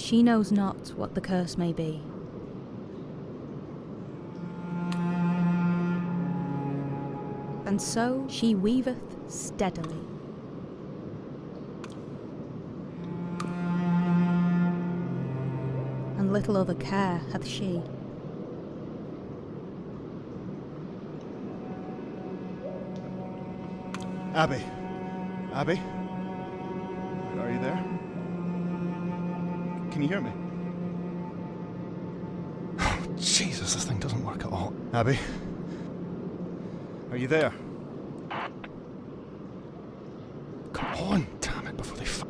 She knows not what the curse may be. And so she weaveth steadily. And little other care hath she. Abby. Abby? Are you there? Can you hear me? Oh, Jesus, this thing doesn't work at all. Abby? Are you there? Come on, damn it, before they find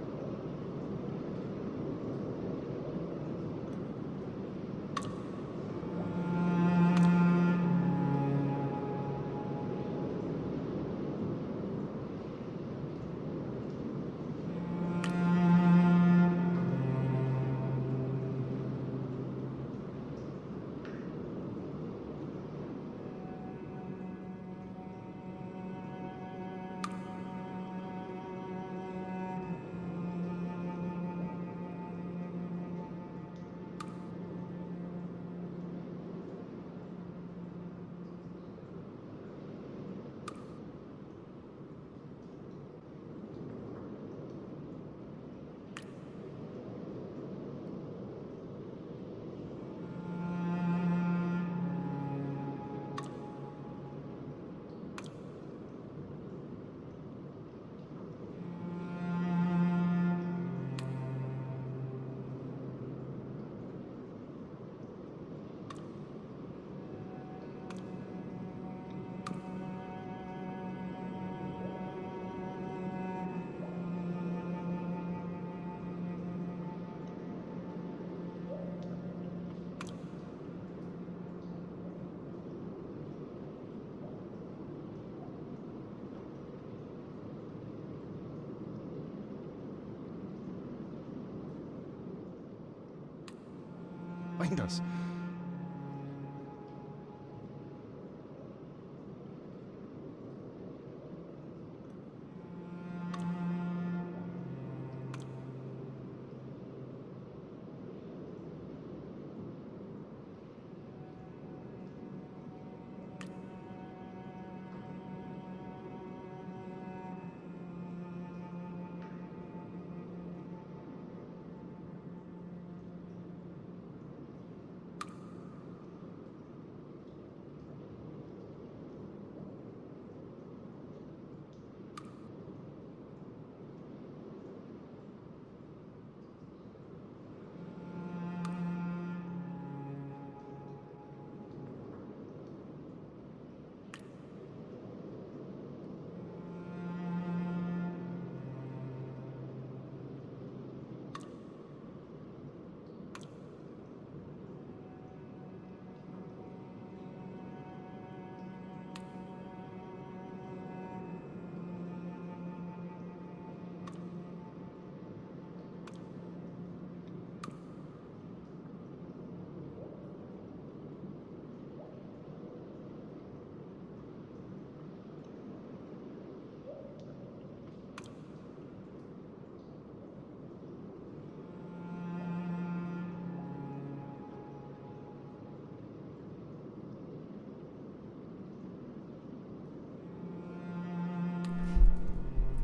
us?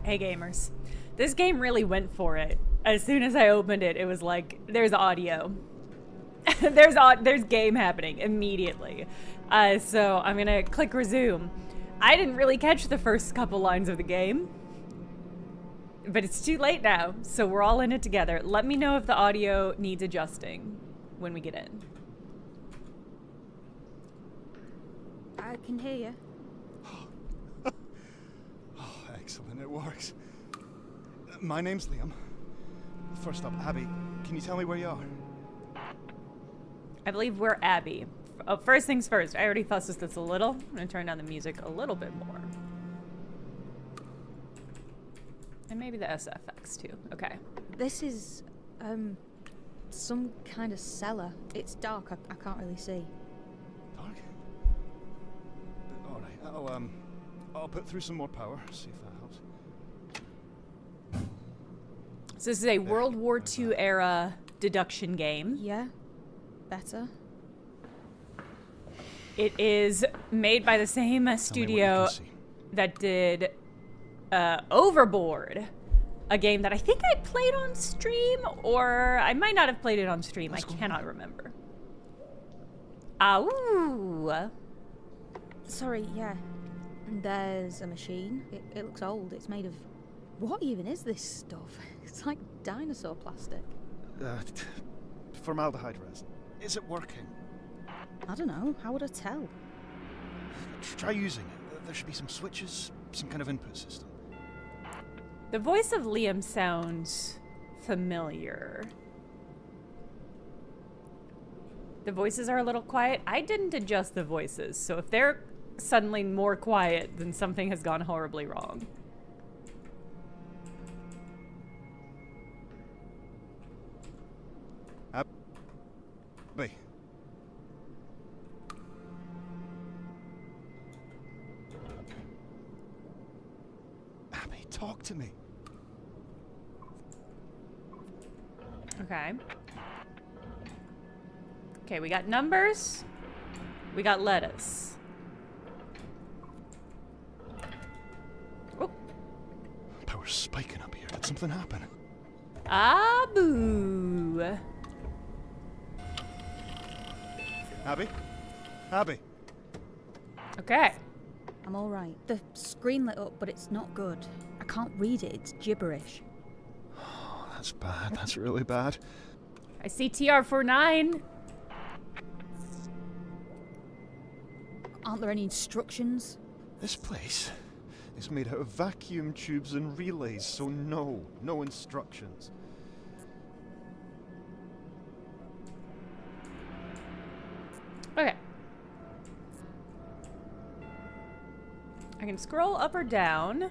Hey gamers, this game really went for it. As soon as I opened it, it was like, there's audio. there's game happening immediately. So I'm gonna click resume. I didn't really catch the first couple lines of the game, but it's too late now, so we're all in it together. Let me know if the audio needs adjusting when we get in. I can hear you. Excellent, it works. My name's Liam. First up, Abby, can you tell me where you are? I believe we're Abby. Oh, first things first, I already fussed this a little. I'm gonna turn down the music a little bit more. And maybe the SFX too, okay. This is, some kind of cellar. It's dark, I can't really see. Dark? Alright, I'll put through some more power, see if that helps. So this is a World War II era deduction game. Yeah. Better. It is made by the same Tell me what you studio can see. that did Overboard, a game that I think I played on stream, or I might not have played it on stream. What's I going cannot on? remember. Ooh. Sorry, yeah. There's a machine. It looks old. It's made of... What even is this stuff? It's like dinosaur plastic. Formaldehyde resin. Is it working? I don't know. How would I tell? Try using it. There should be some switches, some kind of input system. The voice of Liam sounds familiar. The voices are a little quiet. I didn't adjust the voices, so if they're suddenly more quiet, then something has gone horribly wrong. Abby. Abby, talk to me. Okay. Okay, we got numbers. We got lettuce. Oh. Power's spiking up here. Did something happen? Ah, boo. Abby? Abby? Okay. I'm all right. The screen lit up, but it's not good. I can't read it. It's gibberish. Oh, that's bad. That's really bad. I see TR-49. Aren't there any instructions? This place is made out of vacuum tubes and relays, so no instructions. Okay. I can scroll up or down.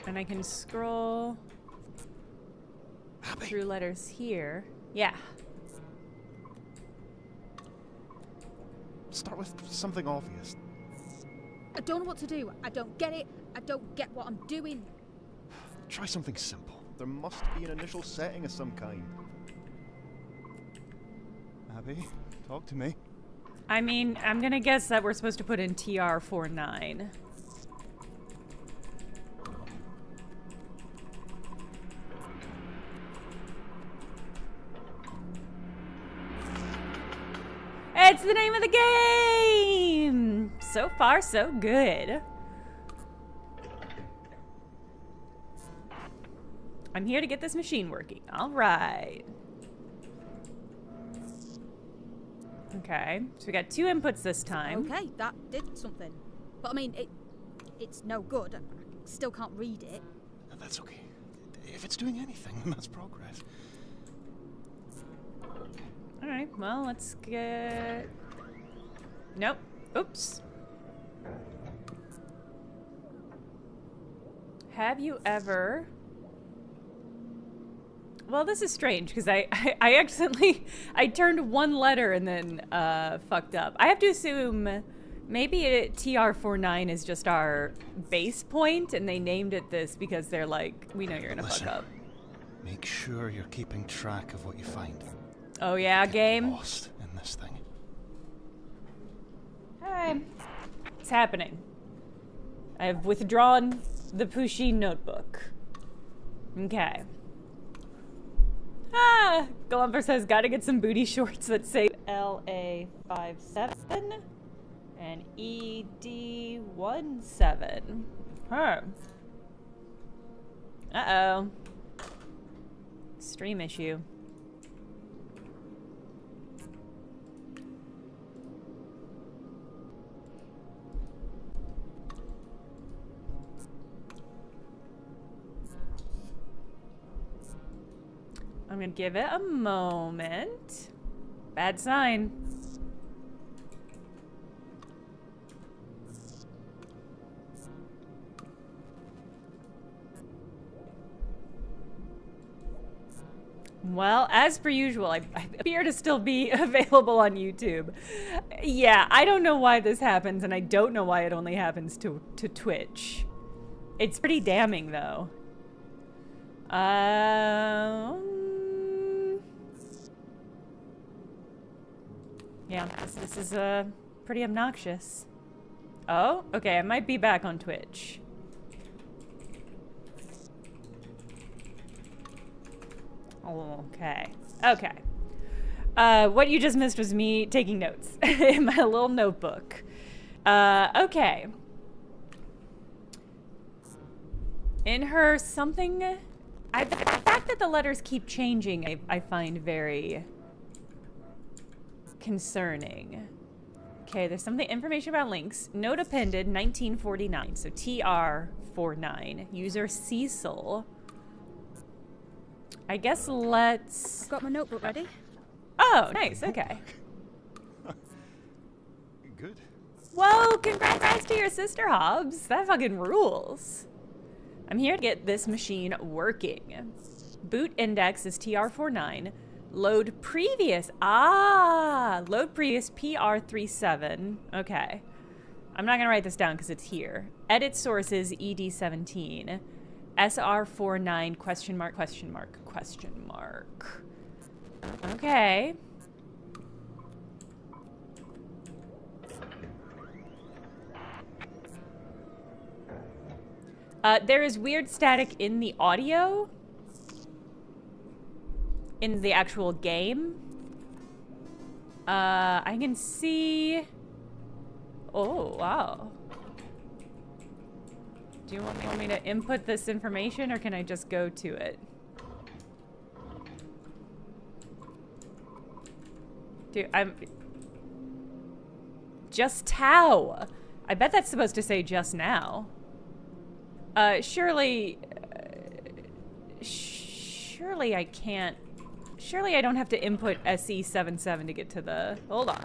And I can scroll Abby? through letters here. Yeah. Start with something obvious. I don't know what to do. I don't get it. I don't get what I'm doing. Try something simple. There must be an initial setting of some kind. Abby, talk to me. I mean, I'm gonna guess that we're supposed to put in TR-49. It's the name of the game! So far, so good. I'm here to get this machine working. All right. Okay, so we got 2 inputs this time. Okay, that did something. But I mean, it's no good. I still can't read it. That's okay. If it's doing anything, then that's progress. All right, well, let's get... Nope. Oops. Have you ever... Well, this is strange, because I accidentally... I turned one letter and then fucked up. I have to assume maybe TR-49 is just our base point, and they named it this because they're like, we know you're gonna Listen, fuck up. Make sure you're keeping track of what you find. Oh yeah, Get game? lost in this thing. Hi. It's happening. I have withdrawn the Pusheen notebook. Okay. Ah! Glumper says, gotta get some booty shorts that say LA57 and ED17. Huh. Uh-oh. Stream issue. I'm gonna give it a moment. Bad sign. Well, as per usual, I appear to still be available on YouTube. Yeah, I don't know why this happens, and I don't know why it only happens to Twitch. It's pretty damning, though. Yeah, this is pretty obnoxious. Oh, okay, I might be back on Twitch. Okay. Okay. What you just missed was me taking notes in my little notebook. Okay. In her something... the fact that the letters keep changing, I find very concerning. Okay, there's something, information about links. Note appended, 1949. So TR-49. User Cecil. I guess let's... I've got my notebook ready. Oh, nice, okay. Good. Whoa, congrats to your sister, Hobbs. That fucking rules. I'm here to get this machine working. Boot index is TR-49. Load previous. Load previous PR-37. Okay. I'm not going to write this down because it's here. Edit sources ED-17. SR-49 question mark, question mark, question mark. Okay. There is weird static in the audio. In the actual game. I can see... Oh, wow. Do you want me to input this information, or can I just go to it? Dude, I'm... Just how? I bet that's supposed to say just now. Surely I can't... Surely I don't have to input SE77 to get to the... Hold on.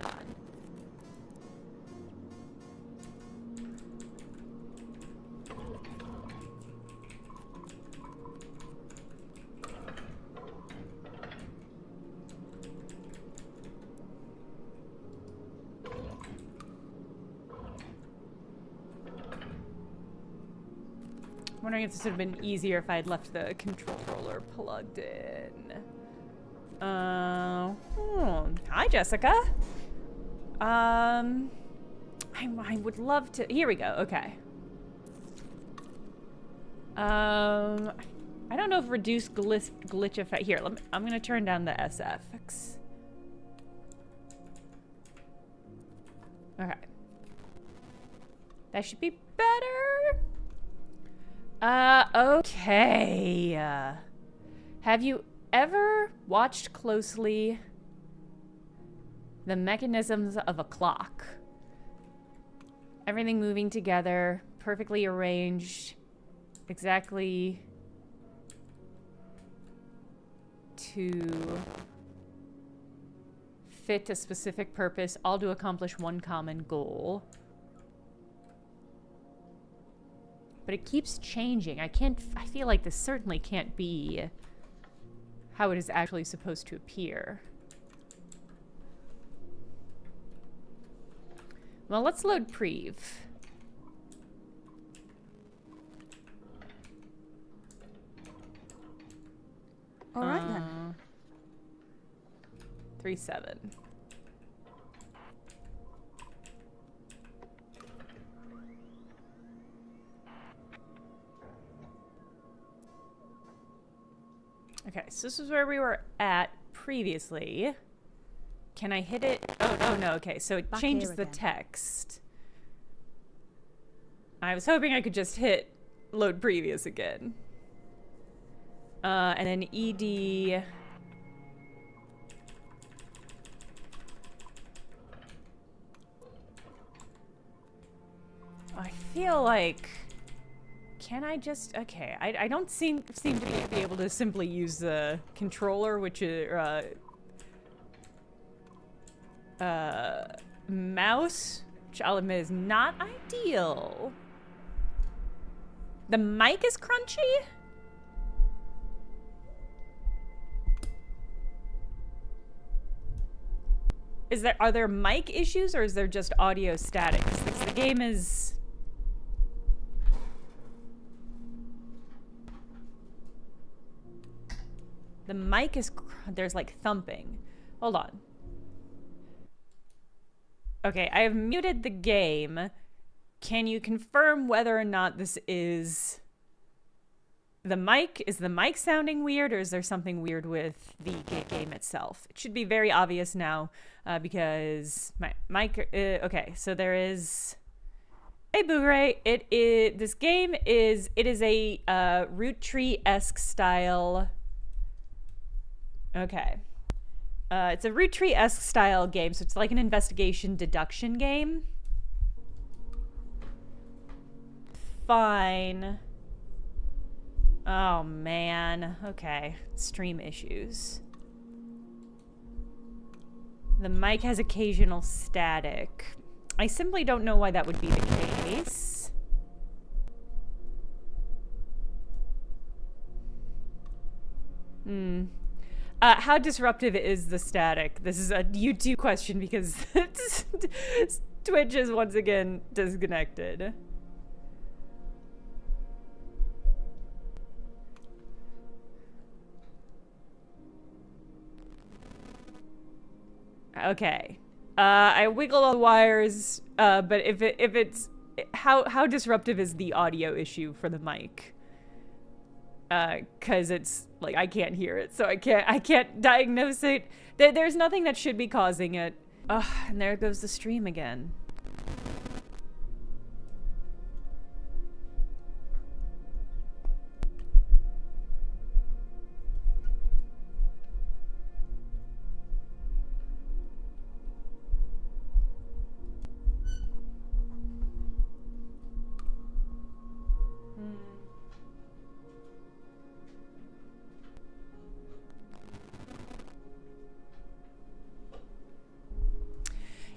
I'm wondering if this would have been easier if I had left the controller plugged in. Hi, Jessica. I would love to... Here we go, okay. I don't know if reduce glitch effect... Here, I'm gonna turn down the SFX. Okay. That should be better. Okay. Have you ever watched closely the mechanisms of a clock? Everything moving together, perfectly arranged, exactly to fit a specific purpose, all to accomplish one common goal. But it keeps changing. I feel like this certainly can't be how it is actually supposed to appear. Well, let's load Prev. All right then. 3-7. Okay, so this is where we were at previously. Can I hit it? Oh no, okay, so it changes the text. I was hoping I could just hit load previous again. And then ED... I feel like... Can I just... Okay, I don't seem to be able to simply use the controller, which is... mouse, which I'll admit is not ideal. The mic is crunchy? Are there mic issues, or is there just audio static? 'Cause the game is... The mic is... There's like thumping. Hold on. Okay, I have muted the game. Can you confirm whether or not this is... The mic? Is the mic sounding weird, or is there something weird with the game itself? It should be very obvious now, because my mic... okay, so there is... Hey, Boo-Ray. This game is... It is a root tree-esque style... Okay. It's a root tree-esque style game, so it's like an investigation deduction game. Fine. Oh, man. Okay. Stream issues. The mic has occasional static. I simply don't know why that would be the case. How disruptive is the static? This is a YouTube question because Twitch is once again disconnected. Okay. I wiggle all the wires, but if it's how disruptive is the audio issue for the mic? Cause it's like I can't hear it, so I can't diagnose it. There's nothing that should be causing it. Ugh, and there goes the stream again.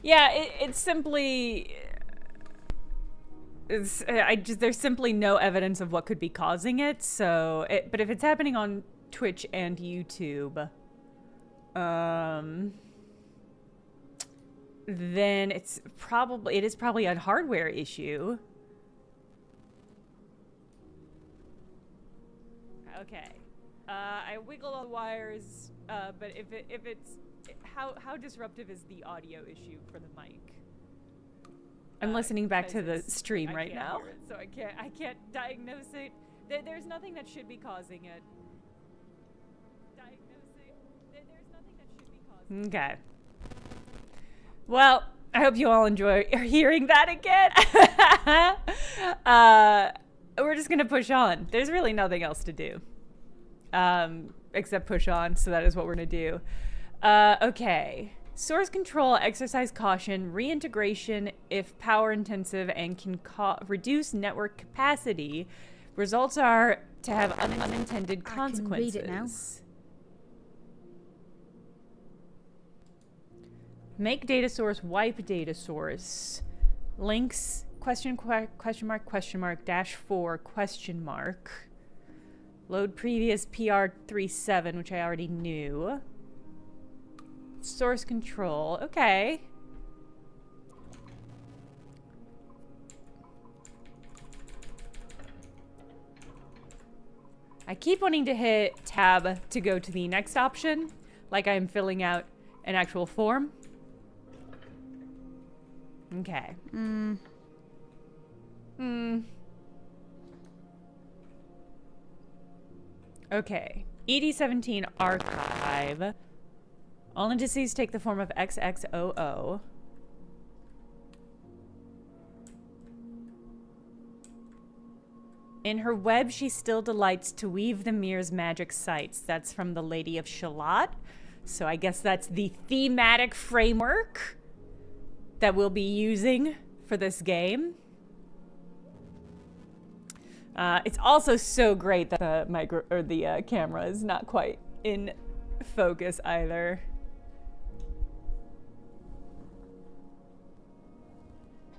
Yeah, it's simply... there's simply no evidence of what could be causing it, so... But if it's happening on Twitch and YouTube... then it is probably a hardware issue. Okay. I wiggle all the wires, but if it's... How disruptive is the audio issue for the mic? I'm listening back to the stream right now, so I can't diagnose it. There's nothing that should be causing it. There's nothing that should be causing it. Okay. Well, I hope you all enjoy hearing that again. We're just gonna push on. There's really nothing else to do, except push on. So that is what we're gonna do. Okay. Source control, exercise caution, reintegration if power intensive and can reduce network capacity. Results are to have unintended consequences. I can read it now. Make data source, wipe data source. Links, question mark, -4, question mark. Load previous PR-37, which I already knew. Source control. Okay. I keep wanting to hit tab to go to the next option, like I'm filling out an actual form. Okay. Okay. ED17 archive. All indices take the form of XXOO. In her web, she still delights to weave the mirror's magic sights. That's from the Lady of Shalott. So I guess that's the thematic framework that we'll be using for this game. It's also so great that the camera is not quite in focus either.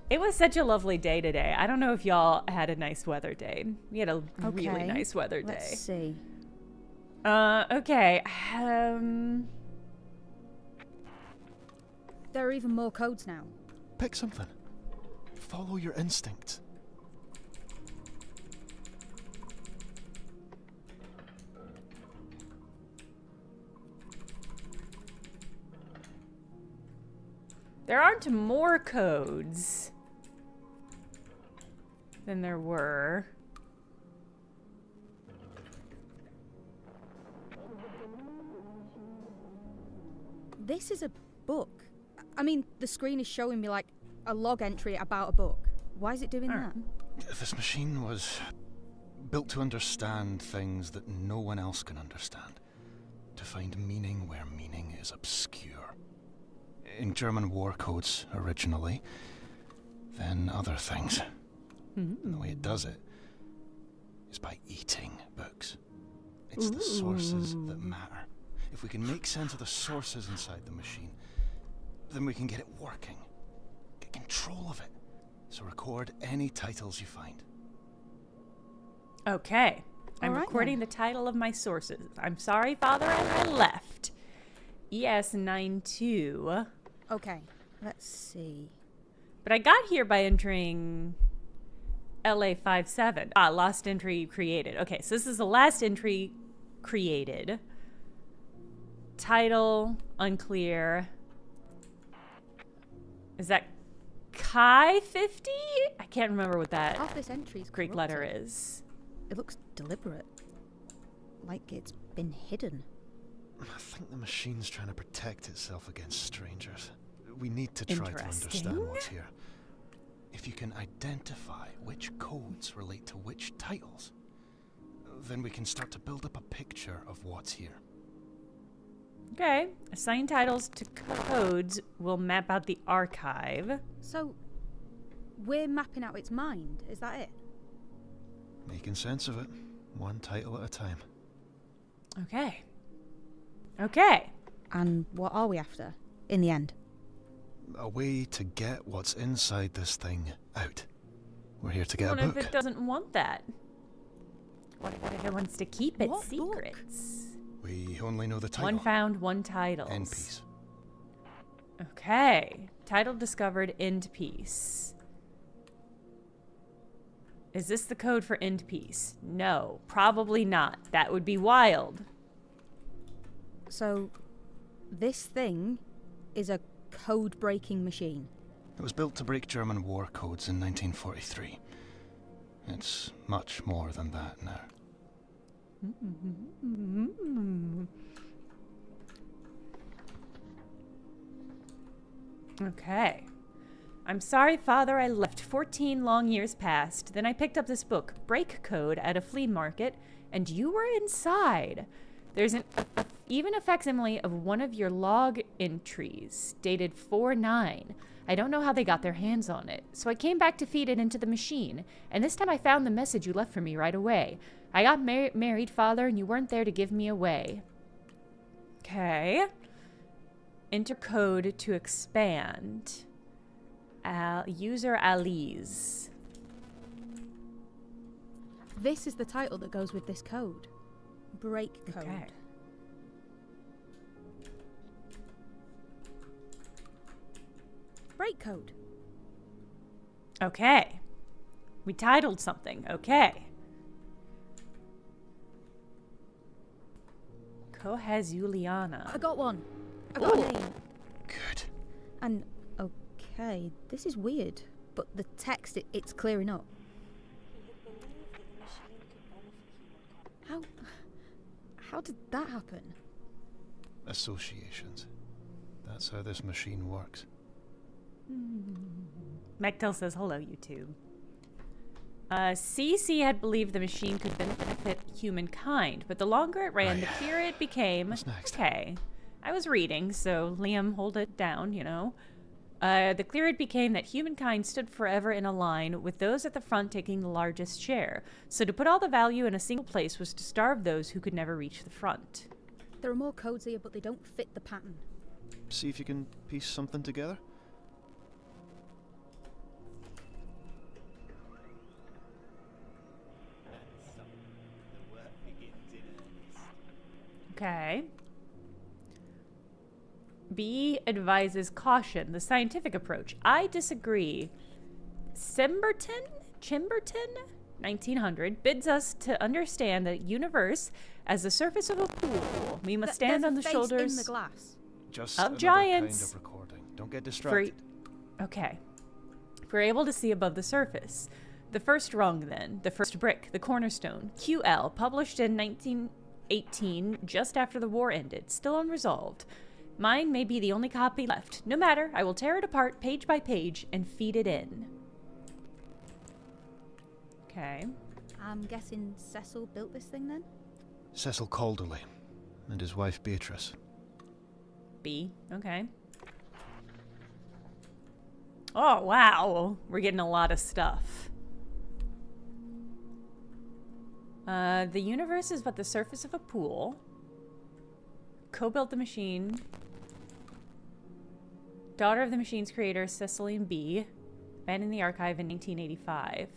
It was such a lovely day today. I don't know if y'all had a nice weather day. We had a really nice weather day. Let's see. Okay. There are even more codes now. Pick something. Follow your instinct. There aren't more codes than there were. This is a book. I mean, the screen is showing me like a log entry about a book. Why is it doing that? This machine was built to understand things that no one else can understand. To find meaning where meaning is obscure. In German war codes originally, then other things. And the way it does it is by eating books. It's the sources that matter. If we can make sense of the sources inside the machine, then we can get it working. Get control of it. So record any titles you find. Okay. I'm All right, recording then. the title of my sources. I'm sorry, Father, I left. ES92. Okay, let's see. But I got here by entering LA57. Ah, last entry created. Okay, so this is the last entry created. Title, unclear. Is that Chi 50? I can't remember what that Half this entry is Greek corrupted. letter is. It looks deliberate. Like it's been hidden. I think the machine's trying to protect itself against strangers. We need to try to understand what's here. If you can identify which codes relate to which titles, then we can start to build up a picture of what's here. Okay. Assign titles to codes will map out the archive. So, we're mapping out its mind, is that it? Making sense of it, one title at a time. Okay. Okay. And what are we after, in the end? A way to get what's inside this thing out. We're here to get What a if book. it doesn't want that? What if it wants to keep its What book? secrets? We only know the title. One found, one title. End piece. Okay. Title discovered, end piece. Is this the code for end piece? No, probably not. That would be wild. So, this thing is a code-breaking machine. It was built to break German war codes in 1943. It's much more than that now. Okay. I'm sorry, Father, I left. 14 long years passed. Then I picked up this book, Break Code, at a flea market, and you were inside. There's even a facsimile of one of your log entries, dated 4/9. I don't know how they got their hands on it, so I came back to feed it into the machine, and this time I found the message you left for me right away. I got married, Father, and you weren't there to give me away. Okay. Enter code to expand. User Alice. This is the title that goes with this code. Break code. Okay. Break code. Okay. We titled something. Okay. Kohaz Juliana. I got one. I got Ooh. a name. Good. And, okay, this is weird, but the text, it's clearing up. How did that happen? Associations. That's how this machine works. Mechtel says, hello, YouTube. CC had believed the machine could benefit humankind, but the longer it ran, Right. the clearer it became. What's next? Okay. I was reading, so Liam, hold it down, you know. The clearer it became that humankind stood forever in a line, with those at the front taking the largest share. So to put all the value in a single place was to starve those who could never reach the front. There are more codes here, but they don't fit the pattern. See if you can piece something together. Okay. B advises caution, the scientific approach. I disagree. Chimberton, 1900, bids us to understand the universe as the surface of a pool. We must stand There's on a the face shoulders in the glass. Just Of another giants. kind of recording. Don't get distracted. Okay. If we're able to see above the surface. The first rung, then. The first brick. The cornerstone. QL. Published in 1918, just after the war ended. Still unresolved. Mine may be the only copy left. No matter. I will tear it apart page by page and feed it in. Okay. I'm guessing Cecil built this thing then? Cecil Calderley and his wife Beatrice. B. Okay. Oh, wow. We're getting a lot of stuff. The universe is but the surface of a pool. Co-built the machine. Daughter of the machine's creator, Cecilian B. Abandoned the archive in 1985.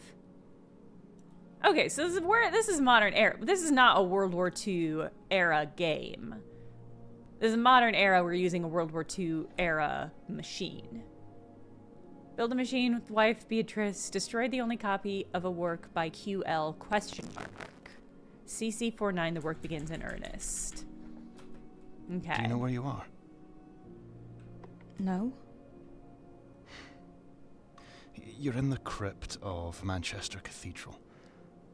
Okay, so this is modern era. This is not a World War II era game. This is a modern era. We're using a World War II era machine. Build a machine with wife Beatrice. Destroyed the only copy of a work by QL ? CC-49, the work begins in earnest. Okay. Do you know where you are? No. You're in the crypt of Manchester Cathedral.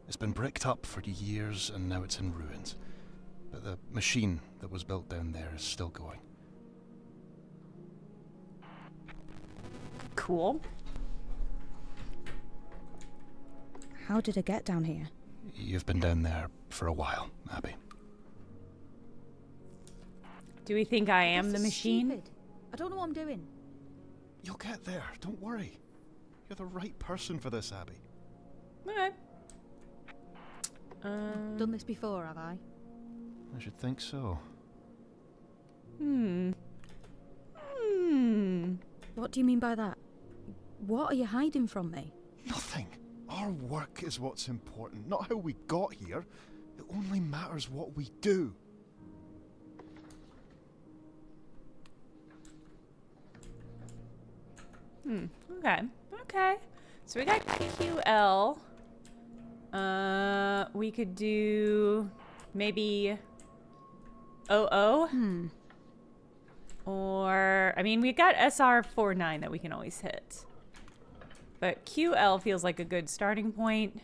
It's been bricked up for years and now it's in ruins. But the machine that was built down there is still going. Cool. How did it get down here? You've been down there for a while, Abby. Do we think I am the This is machine? stupid. I don't know what I'm doing. You'll get there, don't worry. You're the right person for this, Abby. Okay. Done this before, have I? I should think so. What do you mean by that? What are you hiding from me? Nothing. Our work is what's important, not how we got here. It only matters what we do. Okay. Okay. So we got QL. We could do maybe OO. Or, I mean, we got SR-49 that we can always hit. But QL feels like a good starting point.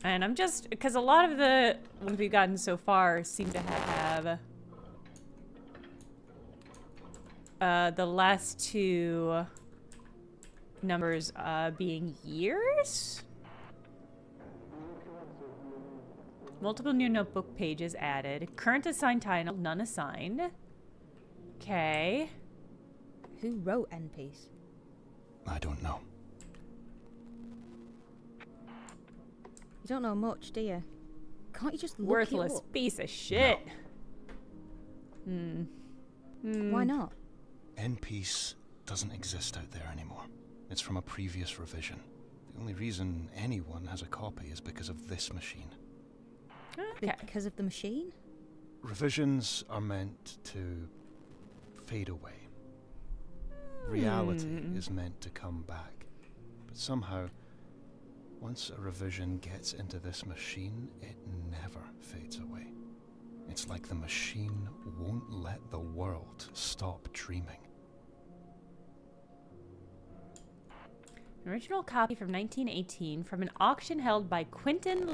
And I'm just, because a lot of the ones we've gotten so far seem to have the last two numbers being years? Multiple new notebook pages added. Current assigned title, none assigned. Okay. Who wrote End Piece? I don't know. You don't know much, do you? Can't you just look Worthless it up? piece of shit. Why not? End Piece doesn't exist out there anymore. It's from a previous revision. The only reason anyone has a copy is because of this machine. Okay. Because of the machine? Revisions are meant to fade away. Reality is meant to come back. But somehow, once a revision gets into this machine, it never fades away. It's like the machine won't let the world stop dreaming. An original copy from 1918 from an auction held by Quentin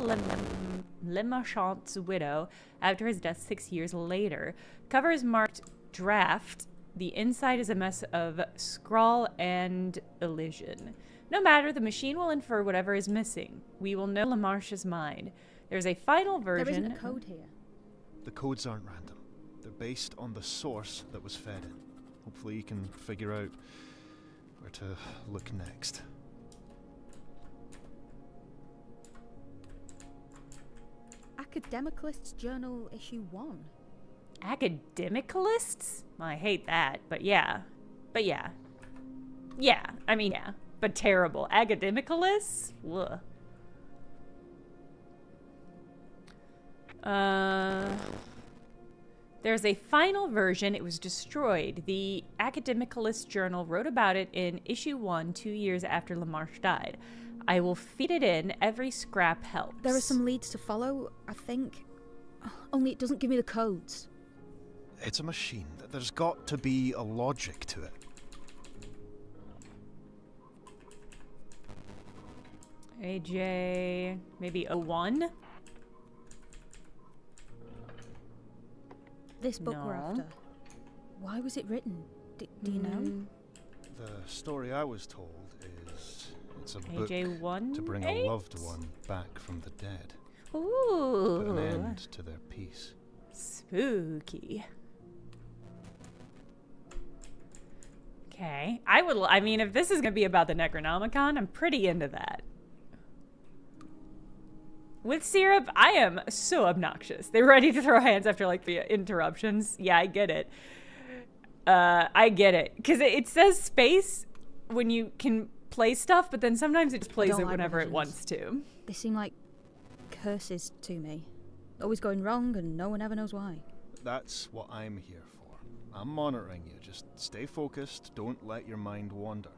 Lemarchand's widow after his death 6 years later. Cover is marked draft. The inside is a mess of scrawl and elision. No matter, the machine will infer whatever is missing. We will know Lamarche's mind. There's a final version. There isn't a code here. The codes aren't random. They're based on the source that was fed in. Hopefully you can figure out where to look next. Academicalists Journal Issue 1. Academicalists? I hate that, but yeah. But yeah. Yeah, I mean, yeah. But terrible. Academicalists? Ugh. There's a final version. It was destroyed. The Academicalist Journal wrote about it in issue 1 2 years after Lamarche died. I will feed it in. Every scrap helps. There are some leads to follow, I think. Only it doesn't give me the codes. It's a machine. There's got to be a logic to it. AJ, maybe 01? This book we're No. after. Why was it written? Do you know? The story I was told is it's a book AJ1? to bring a loved one back from the dead. Ooh. Put an end to their peace. Spooky. Okay. I mean, if this is going to be about the Necronomicon, I'm pretty into that. With Syrup, I am so obnoxious. They're ready to throw hands after, like, the interruptions. Yeah, I get it. I get it. Because it says space when you can play stuff, but then sometimes it just plays it whenever it wants to. They seem like curses to me. Always going wrong and no one ever knows why. That's what I'm here for. I'm monitoring you. Just stay focused. Don't let your mind wander.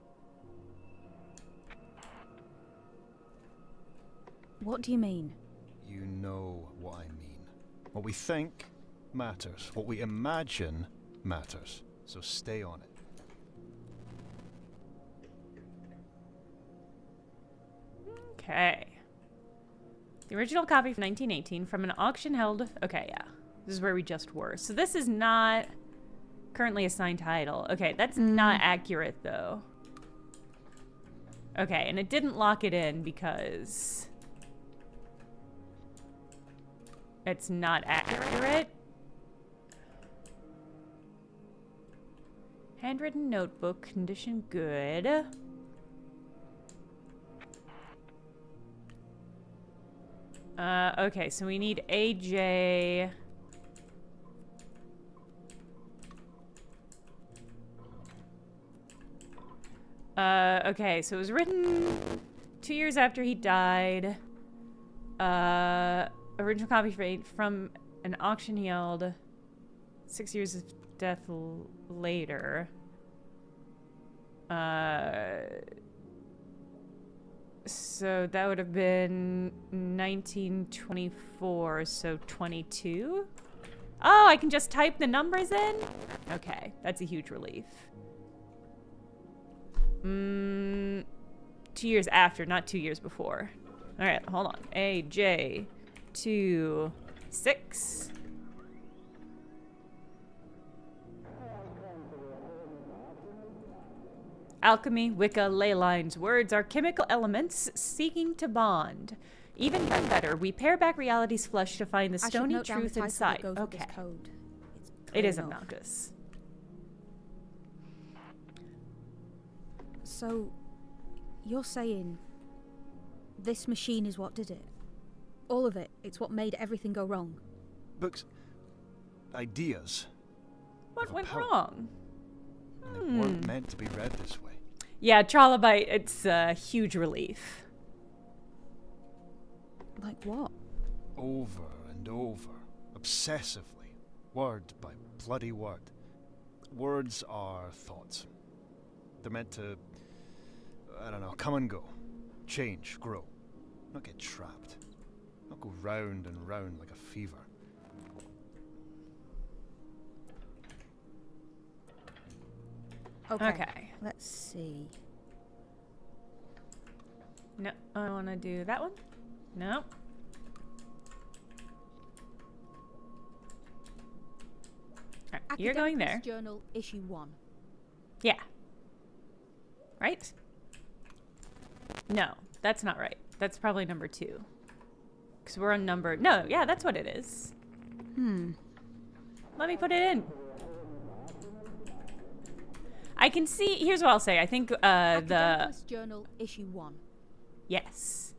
What do you mean? You know what I mean. What we think matters. What we imagine matters. So stay on it. Okay. The original copy from 1918 from an auction held... Okay, yeah. This is where we just were. So this is not currently assigned title. Okay, that's not accurate, though. Okay, and it didn't lock it in because... it's not accurate. Handwritten notebook, condition good. Okay, so we need AJ. Okay, so it was written 2 years after he died. Original copy from an auction he held 6 years of death later. So that would have been 1924, so 22? Oh, I can just type the numbers in? Okay, that's a huge relief. 2 years after, not 2 years before. All right, hold on. AJ 26. Alchemy, Wicca, ley lines. Words are chemical elements seeking to bond. Even better, we pare back reality's flesh to find the stony truth inside. Okay. It is obnoxious. So, you're saying this machine is what did it? All of it. It's what made everything go wrong. Books. Ideas. What went power. wrong? And they weren't meant to be read this way. Yeah, Trilobite, it's a huge relief. Like what? Over and over. Obsessively. Word by bloody word. Words are thoughts. They're meant to, I don't know, come and go. Change, grow. Not get trapped. Not go round and round like a fever. Okay. Let's see. No, I want to do that one. No. All right, you're going there. Journal issue 1. Yeah. Right? No, that's not right. That's probably number 2. Because we're on number... No, yeah, that's what it is. Let me put it in. I can see... Here's what I'll say. I think the... Journal issue 1. Yes.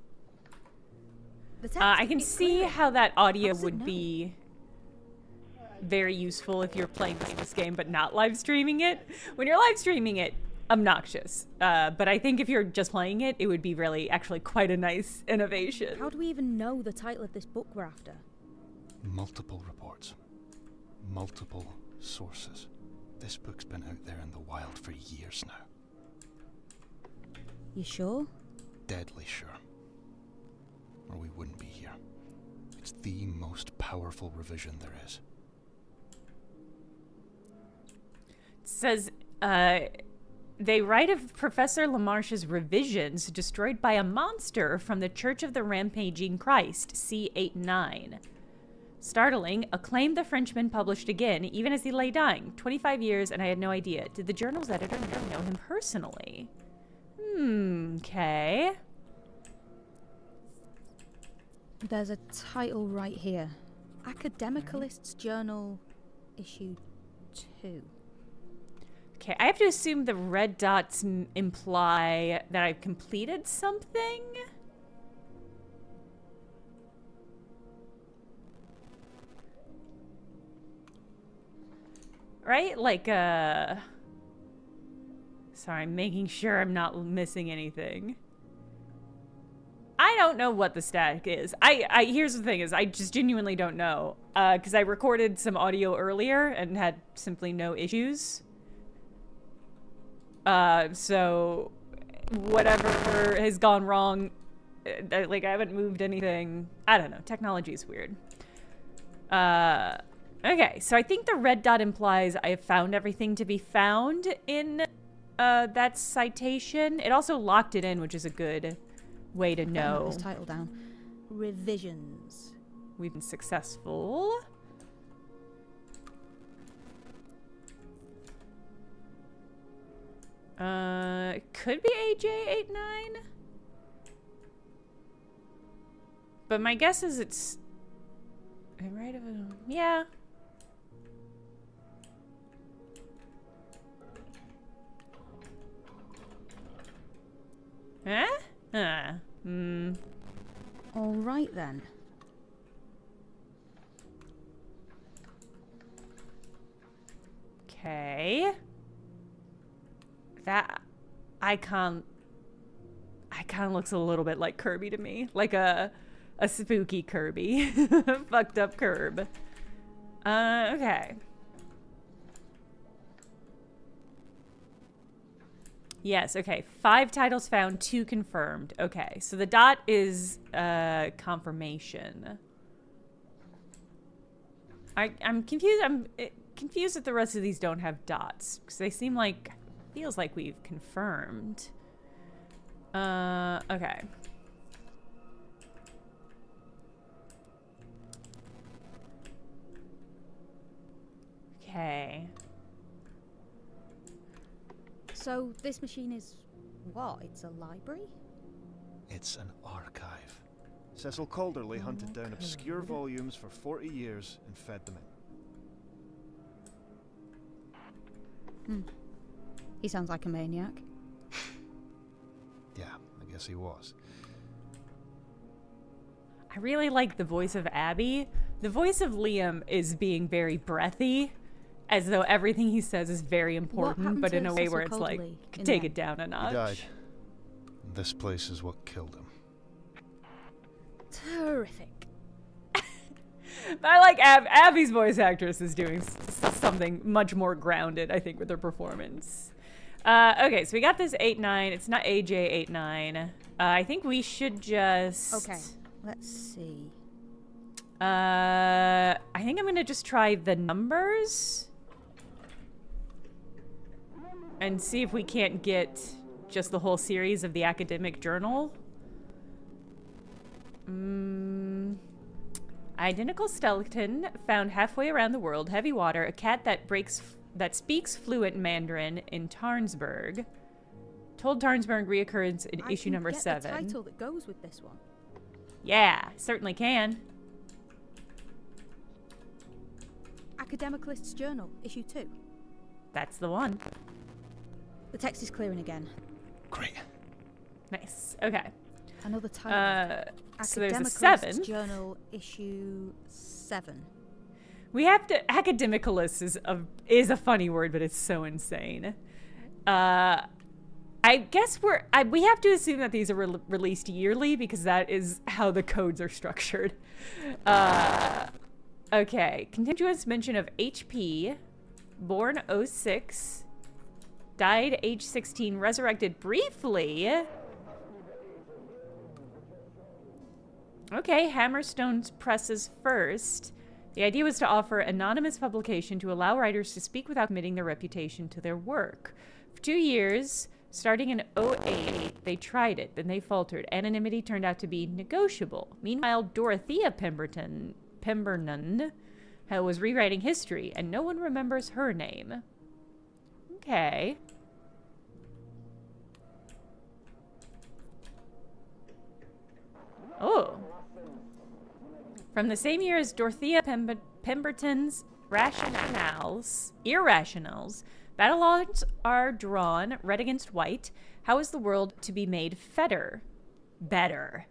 The I can see how that audio does it would know? be very useful if you're playing this game but not live streaming it. When you're live streaming it, obnoxious. But I think if you're just playing it, it would be really, actually quite a nice innovation. How do we even know the title of this book we're after? Multiple reports. Multiple sources. This book's been out there in the wild for years now. You sure? Deadly sure. Or we wouldn't be here. It's the most powerful revision there is. Says, they write of Professor LaMarche's revisions destroyed by a monster from the Church of the Rampaging Christ, C89. Startling, a claim the Frenchman published again, even as he lay dying. 25 years, and I had no idea. Did the journal's editor know him personally? Okay. There's a title right here. Academicalist's Journal, issue 2. Okay, I have to assume the red dots imply that I've completed something? Right? Like, sorry, I'm making sure I'm not missing anything. I don't know what the static is. Here's the thing is, I just genuinely don't know. Because I recorded some audio earlier and had simply no issues. So whatever has gone wrong, like I haven't moved anything. I don't know. Technology is weird. Okay, so I think the red dot implies I have found everything to be found in that citation. It also locked it in, which is a good way to know. This title down. Revisions. We've been successful. It could be AJ89. But my guess is it's right of a, yeah. Huh? All right then. Okay. That icon looks a little bit like Kirby to me, like a spooky Kirby, fucked up Curb. Okay. Yes, okay. 5 titles found, 2 confirmed. Okay, so the dot is confirmation. I'm confused. I'm confused that the rest of these don't have dots because they seem like, feels like we've confirmed. Okay. Okay. So this machine is what? It's a library? It's an archive. Cecil Calderley hunted down obscure volumes for 40 years and fed them in. He sounds like a maniac. Yeah, I guess he was. I really like the voice of Abby. The voice of Liam is being very breathy, as though everything he says is very important, but in a way where it's like, take it down a notch. He died. This place is what killed him. Terrific. I like Abby's voice actress is doing something much more grounded, I think, with her performance. Okay, so we got this 8-9. It's not AJ 8-9. I think we should just... Okay, let's see. I think I'm going to just try the numbers. And see if we can't get just the whole series of the academic journal. Identical skeleton found halfway around the world. Heavy water. A cat that speaks fluent Mandarin in Tarnsberg. Told Tarnsberg reoccurs in issue number 7. The title that goes with this one. Yeah, certainly can. Academicalist's Journal, issue 2. That's the one. The text is clearing again. Great. Nice. Okay. Another title. So there's a Academicalist's 7. Journal, issue 7. We have to. Academicalist is a funny word, but it's so insane. I guess we have to assume that these are released yearly because that is how the codes are structured. Okay. Continuous mention of HP, born 06, died age 16, resurrected briefly. Okay, Hammerstone's presses first. The idea was to offer anonymous publication to allow writers to speak without committing their reputation to their work. For 2 years, starting in '08, they tried it, then they faltered. Anonymity turned out to be negotiable. Meanwhile, Dorothea Pemberton was rewriting history, and no one remembers her name. Okay. Oh. From the same year as Dorothea Pemberton's Irrationals, battlelogs are drawn, red against white. How is the world to be made better?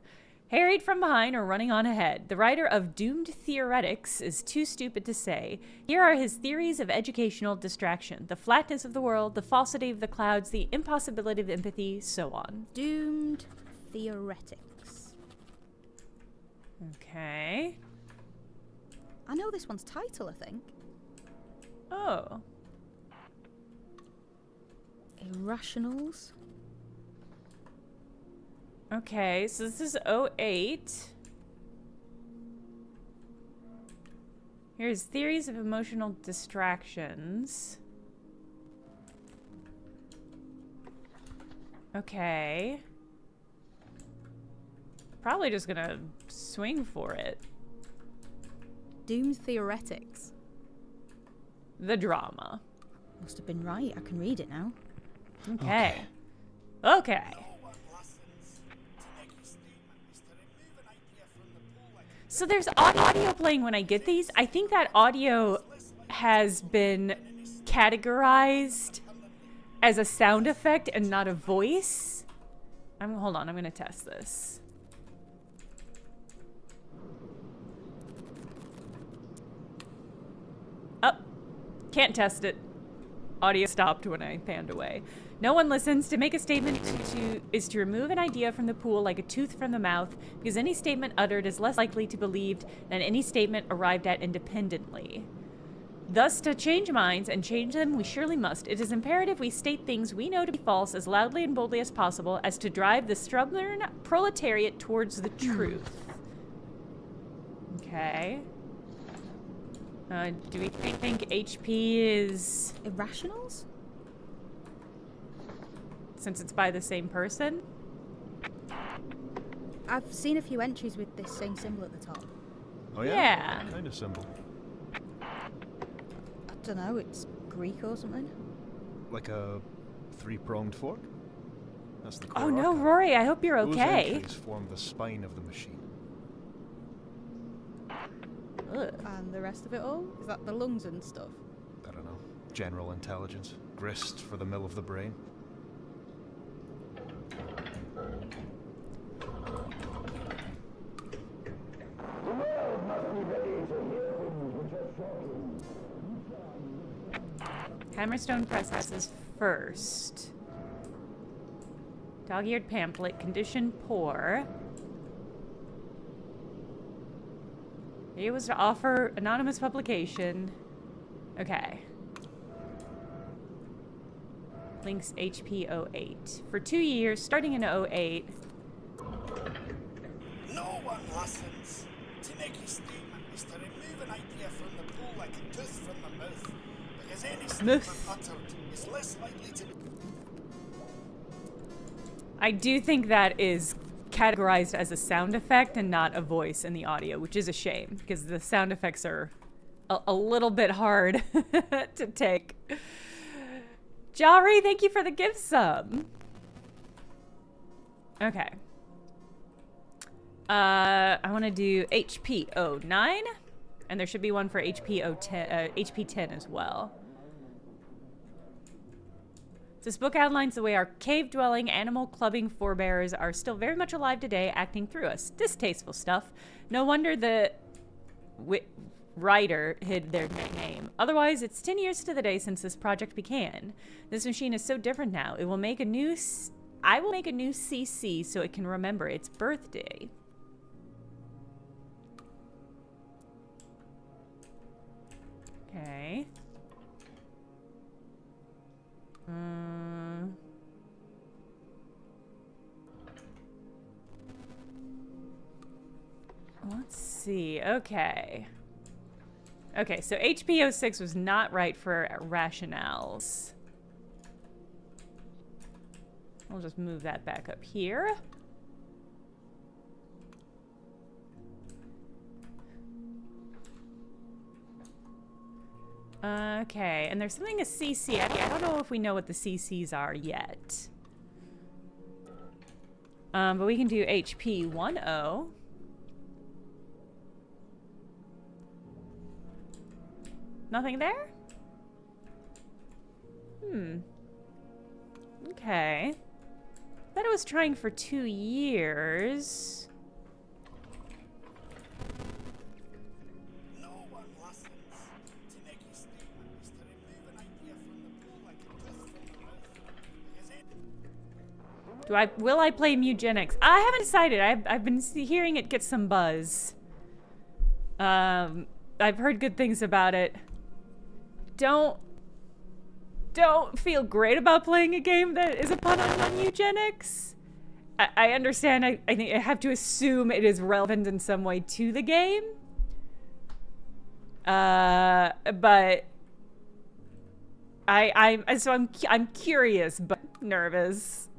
Harried from behind or running on ahead, the writer of Doomed Theoretics is too stupid to say. Here are his theories of educational distraction: the flatness of the world, the falsity of the clouds, the impossibility of empathy, so on. Doomed Theoretics. Okay. I know this one's title, I think. Oh. Irrationals. Okay, so this is '08. Here's theories of emotional distractions. Okay. Probably just gonna swing for it. Doomed Theoretics. The drama. Must have been right. I can read it now. Okay. Okay. So there's audio playing when I get these. I think that audio has been categorized as a sound effect and not a voice. Hold on, I'm gonna test this. Oh, can't test it. Audio stopped when I panned away. No one listens. To make a statement is to remove an idea from the pool like a tooth from the mouth, because any statement uttered is less likely to be believed than any statement arrived at independently. Thus, to change minds and change them we surely must. It is imperative we state things we know to be false as loudly and boldly as possible, as to drive the stubborn proletariat towards the truth. Okay. Do we think HP is... Irrationals? Since it's by the same person? I've seen a few entries with this same symbol at the top. Oh yeah? Yeah. What kind of symbol? I don't know, it's Greek or something. Like a three-pronged fork? That's the core Oh no, archive. Rory, I hope you're Those okay. entries form the spine of the machine. Ugh. And the rest of it all? Is that the lungs and stuff? I don't know. General intelligence. Grist for the mill of the brain. Hammerstone presses first. Dog-eared pamphlet, condition poor. It was to offer anonymous publication. Okay. Links HP 08. For 2 years, starting in 08. No one listens. To make a statement is to remove an idea from the pool like a tooth from the mouth, because any statement uttered is less likely to be... I do think that is categorized as a sound effect and not a voice in the audio, which is a shame, because the sound effects are a little bit hard to take. Jari, thank you for the gift sub. Okay. I want to do HP 09, and there should be one for HP 10, HP 10 as well. This book outlines the way our cave-dwelling, animal-clubbing forebears are still very much alive today, acting through us. Distasteful stuff. No wonder the writer hid their name. Otherwise, it's 10 years to the day since this project began. This machine is so different now. It will make a new... I will make a new CC so it can remember its birthday. Okay. Let's see. Okay. Okay, so HP06 was not right for rationales. I'll just move that back up here. Okay, and there's something a CC. I don't know if we know what the CCs are yet. But we can do HP 10. Nothing there? Okay. Thought it was trying for 2 years. No one listens to Nicky's statement is to remove an idea from the pool like a tooth from the mouth. Because Will I play Mugenics? I haven't decided. I've been hearing it get some buzz. I've heard good things about it. Don't feel great about playing a game that is a pun on eugenics. I understand. I think I have to assume it is relevant in some way to the game. But I'm curious but nervous.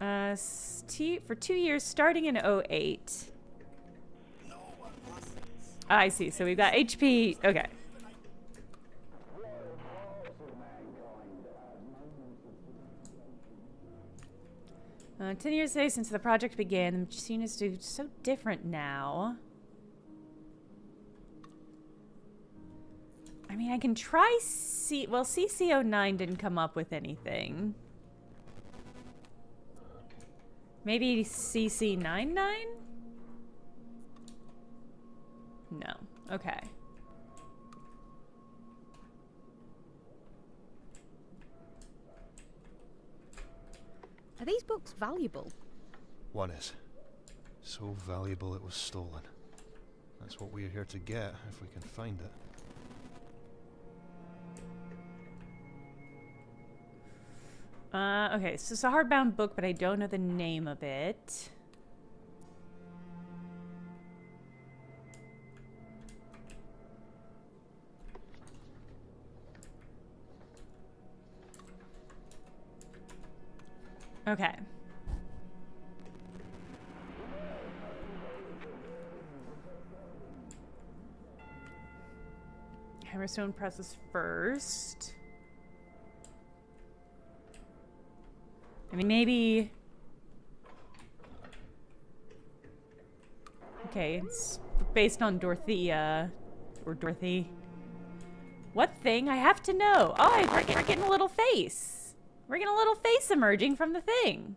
For 2 years, starting in 08. I see. So we've got HP. Okay. Uh, 10 years today since the project began, the machine is so different now. I mean, I can try well, CC09 didn't come up with anything. Maybe CC99? No. Okay. Are these books valuable? One is. So valuable it was stolen. That's what we're here to get, if we can find it. Okay, so it's a hardbound book, but I don't know the name of it. Okay. Hammerstone presses first. I mean, maybe... Okay, it's based on Dorothea. Or Dorothy. What thing? I have to know. Oh, we're getting a little face. We're getting a little face emerging from the thing.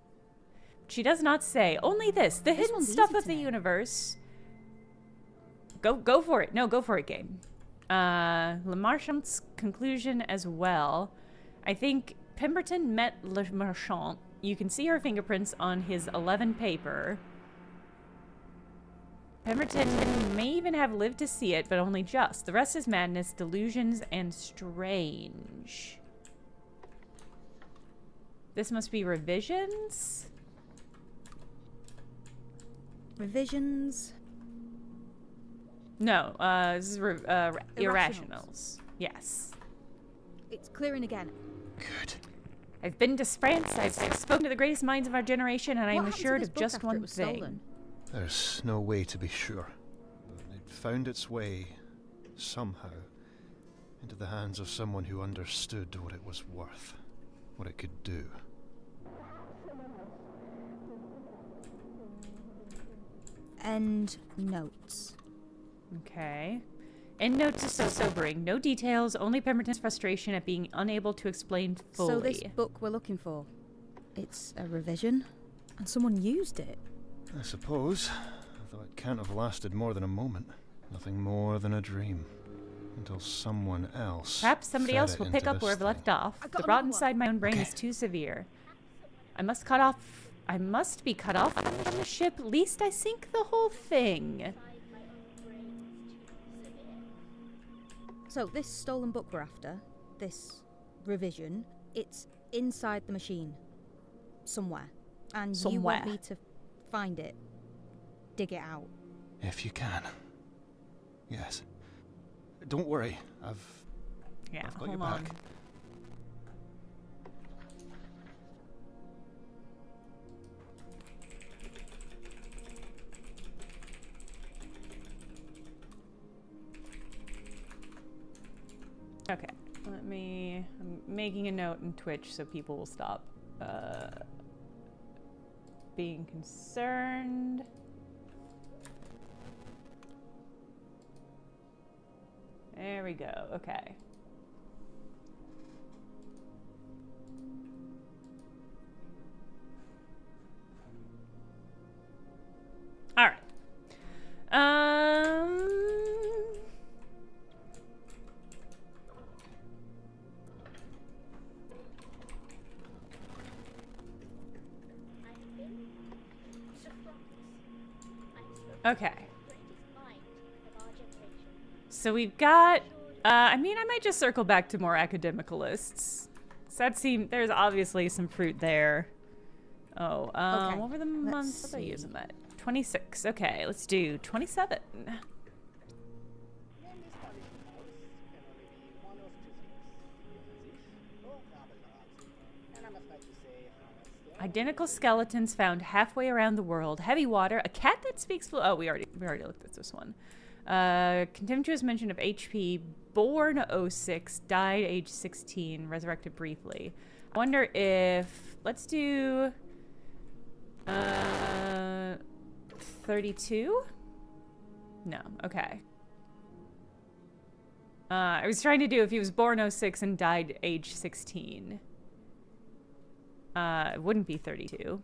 She does not say. Only this. The hidden stuff of the universe. Go for it. No, go for it, game. Le Marchant's conclusion as well. I think Pemberton met Le Marchant. You can see her fingerprints on his 11 paper. Pemberton may even have lived to see it, but only just. The rest is madness, delusions, and strange. This must be revisions? Revisions? No, this is irrationals. Yes. It's clearing again. Good. I've been to France, I've spoken to the greatest minds of our generation, and I am What happened to assured this of book just after one it was thing. stolen? There's no way to be sure. It found its way, somehow, into the hands of someone who understood what it was worth, what it could do. End notes. Okay. End notes is so sobering. No details, only Pemberton's frustration at being unable to explain fully. So this book we're looking for, it's a revision? And someone used it? I suppose, though it can't have lasted more than a moment. Nothing more than a dream. Until someone else Perhaps somebody fed else it will into pick up this where I've thing. left off. I've The got rot another inside my own brain Okay. is too severe. I must be cut off from the ship, lest I sink the whole thing. So this stolen book we're after, this revision, it's inside the machine. Somewhere. And you want Somewhere. me to find it. Dig it out. If you can. Yes. Don't worry. I've got your hold back. on. Okay, I'm making a note in Twitch so people will stop being concerned. There we go, okay. All right. Okay. So we've got, I mean, I might just circle back to more academicalists. So there's obviously some fruit there. Oh, Okay, what were the months? What are they using that? 26. Okay, let's do 27. Identical skeletons found halfway around the world. Heavy water. A cat that speaks blue. Oh, we already looked at this one. Contemptuous mention of HP. Born 06. Died age 16. Resurrected briefly. I wonder if... Let's do... 32? No. Okay. I was trying to do if he was born 06 and died age 16. It wouldn't be 32. It'd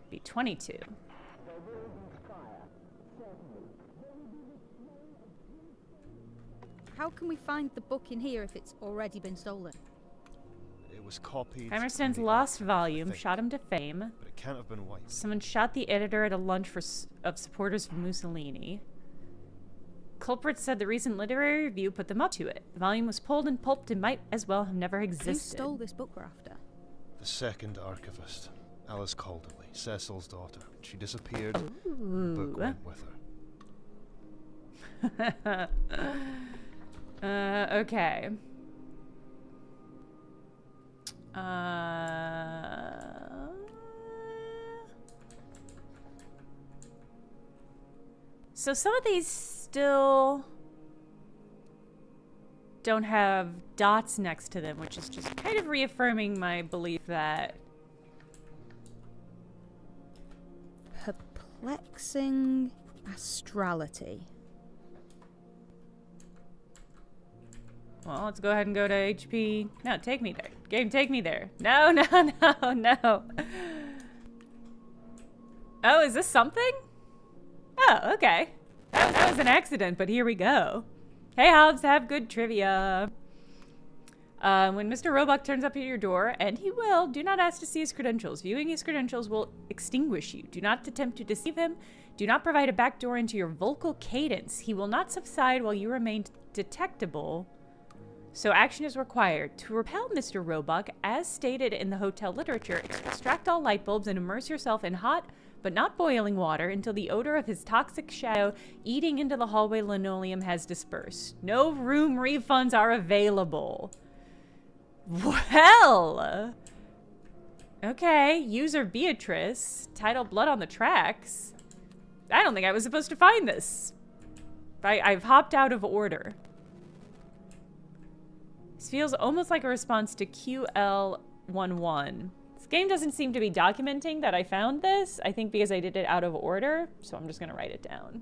be 22. How can we find the book in here if it's already been stolen? It was copied. Emerson's in the lost attic, volume I think, shot him to fame. but it can't have been wiped. Someone shot the editor at a lunch of supporters of Mussolini. Culprits said the recent literary review put them up to it. The volume was pulled and pulped and might as well have never Who existed. stole this book we're after? The second archivist, Alice Calderley, Cecil's daughter. She disappeared. Ooh. The book went with her. Okay. So some of these still don't have dots next to them, which is just kind of reaffirming my belief that... Perplexing astrality. Well, let's go ahead and go to HP. No, take me there. Game, take me there. No, no, no, no. Oh, is this something? Oh, okay. That was an accident, but here we go. Hey, Hobbs, have good trivia. When Mr. Roebuck turns up at your door, and he will, do not ask to see his credentials. Viewing his credentials will extinguish you. Do not attempt to deceive him. Do not provide a backdoor into your vocal cadence. He will not subside while you remain detectable. So action is required. To repel Mr. Roebuck, as stated in the hotel literature, extract all light bulbs and immerse yourself in hot but not boiling water until the odor of his toxic shadow eating into the hallway linoleum has dispersed. No room refunds are available. Well, okay, user Beatrice, title Blood on the Tracks. I don't think I was supposed to find this. I've hopped out of order. This feels almost like a response to QL11. This game doesn't seem to be documenting that I found this. I think because I did it out of order, so I'm just gonna write it down.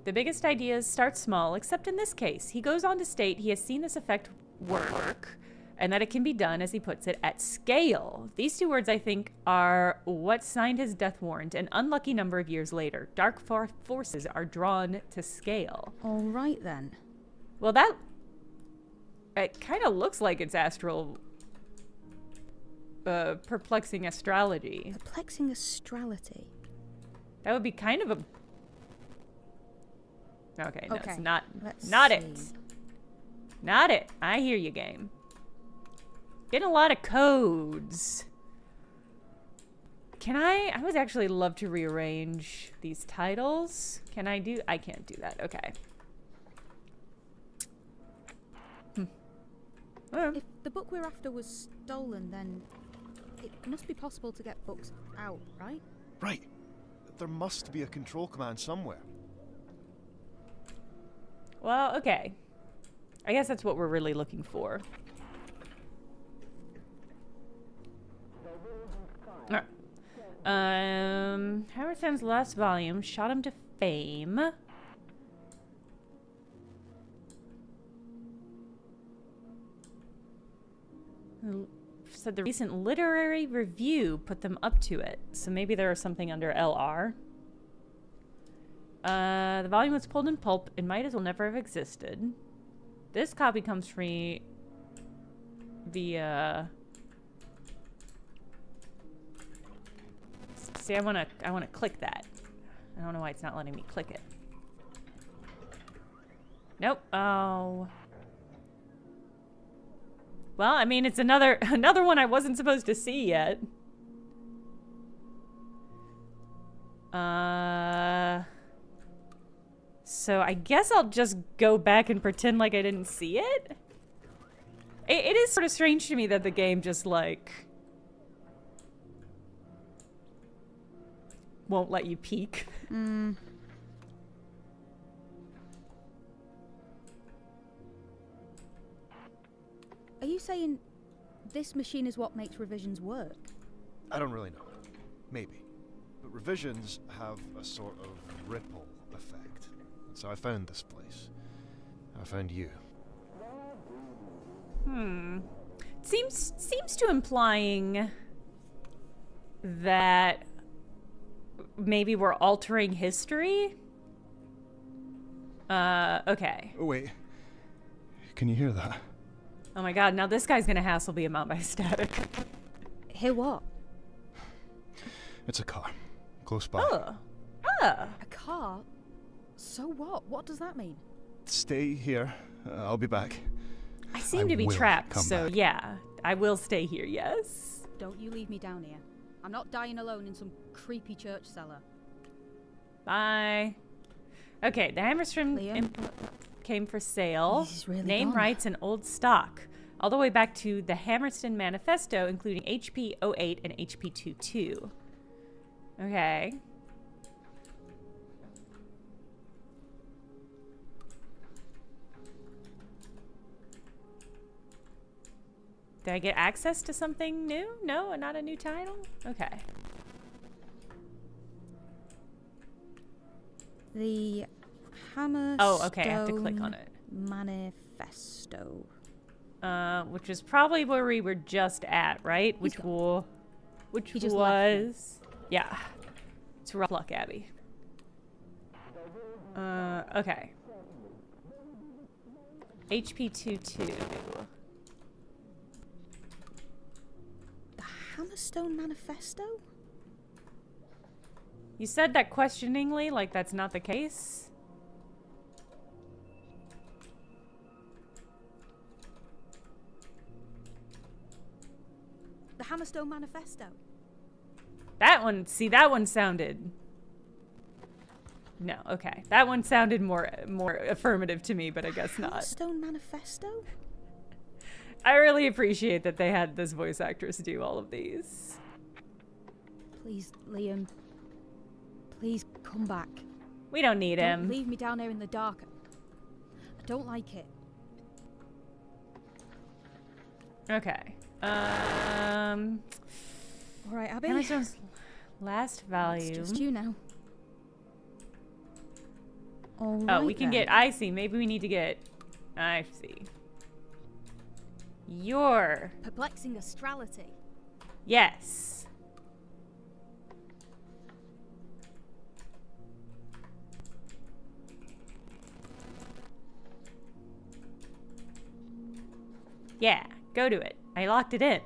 The biggest ideas start small, except in this case. He goes on to state he has seen this effect work, and that it can be done, as he puts it, at scale. These two words, I think, are what signed his death warrant an unlucky number of years later. Dark forces are drawn to scale. All right, then. Well, it kind of looks like it's astral... perplexing astrology. Perplexing astrality. That would be kind of a... Okay, no, Okay, it's not. let's Not it. see. Not it. I hear you, game. Getting a lot of codes. Can I would actually love to rearrange these titles. Can I do? I can't do that. Okay. If the book we're after was stolen, then it must be possible to get books out, right? Right. There must be a control command somewhere. Well, okay. I guess that's what we're really looking for. Alright. Hammerstone's last volume shot him to fame. Said the recent literary review put them up to it. So maybe there was something under LR. The volume was pulled in pulp. It might as well never have existed. This copy comes free via... See, I wanna click that. I don't know why it's not letting me click it. Nope. Oh. Well, I mean, it's another one I wasn't supposed to see yet. So I guess I'll just go back and pretend like I didn't see it. It is sort of strange to me that the game just, like, won't let you peek. Mm. Are you saying this machine is what makes revisions work? I don't really know. Maybe. But revisions have a sort of ripple effect. And so I found this place. I found you. Seems to implying that maybe we're altering history. Okay. Oh, wait. Can you hear that? Oh my god, now this guy's gonna hassle me about my static. Hear what? It's a car. Close by. Oh. Ah. A car? So what? What does that mean? Stay here. I'll be back. I seem to be will trapped, come so back. yeah. I will stay here, yes. Don't you leave me down here. I'm not dying alone in some creepy church cellar. Bye. Okay, the Hammerstrom Liam? came for sale. He's really Name, gone. rights, and old stock. All the way back to the Hammerstone Manifesto, including HP 08 and HP 22. Okay. Did I get access to something new? No, not a new title? Okay. The Hammerstone Oh, okay, I have to click on it. Manifesto. Which is probably where we were just at, right? He Which just left me. was... Yeah. It's rough luck, Abby. Okay. HP 22. The Hammerstone Manifesto? You said that questioningly, like that's not the case. The Hammerstone Manifesto. That one, see, that one sounded... No, okay. That one sounded more affirmative to me, but I guess not. Hammerstone Manifesto? I really appreciate that they had this voice actress do all of these. Please, Liam. Please come back. We don't need Don't him. leave me down here in the dark. I don't like it. Okay. All right, Abby. Hammerstone's last volume. It's just you now. All Oh, right, we can then. get... I see. Maybe we need to get... I see. Your... Perplexing astrality. Yes. Yeah, go to it. I locked it in.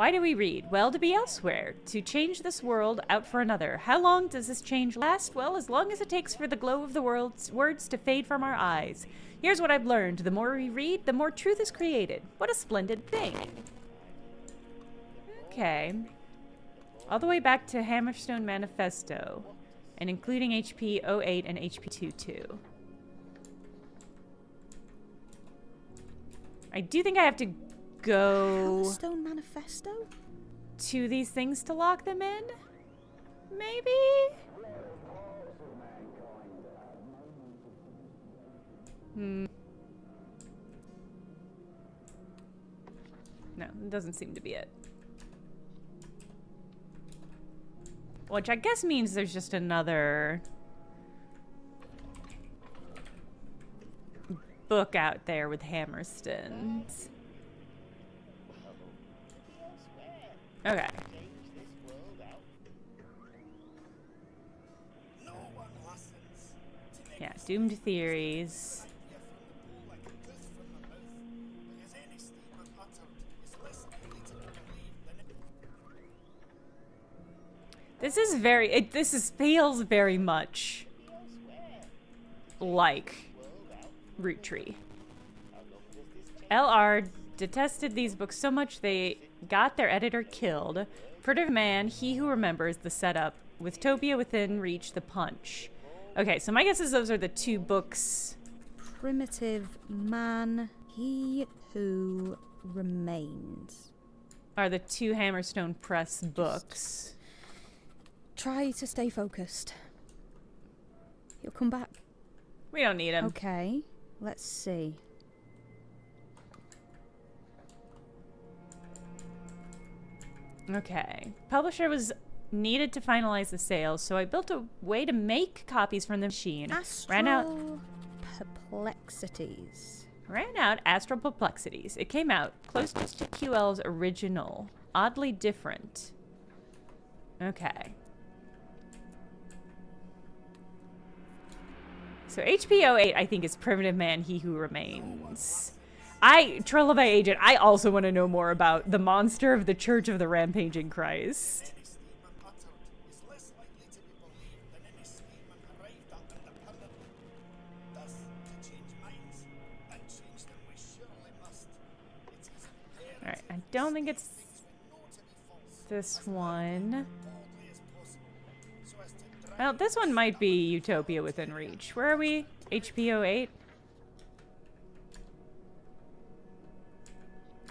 Why do we read? Well, to be elsewhere. To change this world out for another. How long does this change last? Well, as long as it takes for the glow of the words to fade from our eyes. Here's what I've learned. The more we read, the more truth is created. What a splendid thing. Okay. All the way back to Hammerstone Manifesto. And including HP 08 and HP 22. I do think I have to go Hammerstone Manifesto? to these things to lock them in? Maybe? No, it doesn't seem to be it. Which I guess means there's just another book out there with Hammerstones. Okay. Yeah, doomed theories. This is very, feels very much like Root Tree. LR detested these books so much they got their editor killed. Primitive Man, He Who Remembers, the setup. With Topia Within Reach, the punch. Okay, so my guess is those are the two books. Primitive Man, He Who Remains. Are the two Hammerstone Press books. Try to stay focused. He'll come back. We don't need him. Okay, let's see. Okay. Publisher was needed to finalize the sales, so I built a way to make copies from the machine. Ran out Astral Perplexities. It came out close to QL's original. Oddly different. Okay. So HPO8, I think, is Primitive Man, He Who Remains. Trilobite Agent, I also want to know more about the monster of the Church of the Rampaging Christ. Alright, I don't think it's this one. Well, this one might be Utopia Within Reach. Where are we? HPO8?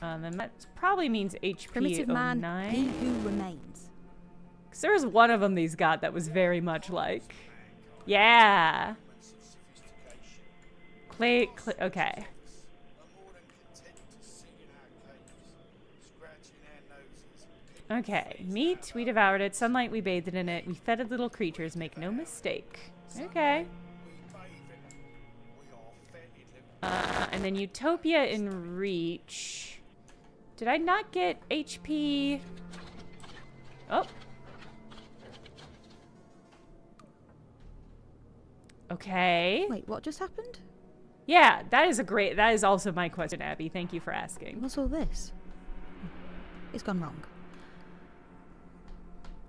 Then that probably means HPO9. Primitive Man, He Who Remains. Because there was one of them these got that was very much like... Yeah! Okay. Okay, meat, we devoured it. Sunlight, we bathed in it. We fed little creatures, make no mistake. Okay. And then Utopia in Reach. Did I not get HP? Oh. Okay. Wait, what just happened? Yeah, that is also my question, Abby. Thank you for asking. What's all this? It's gone wrong.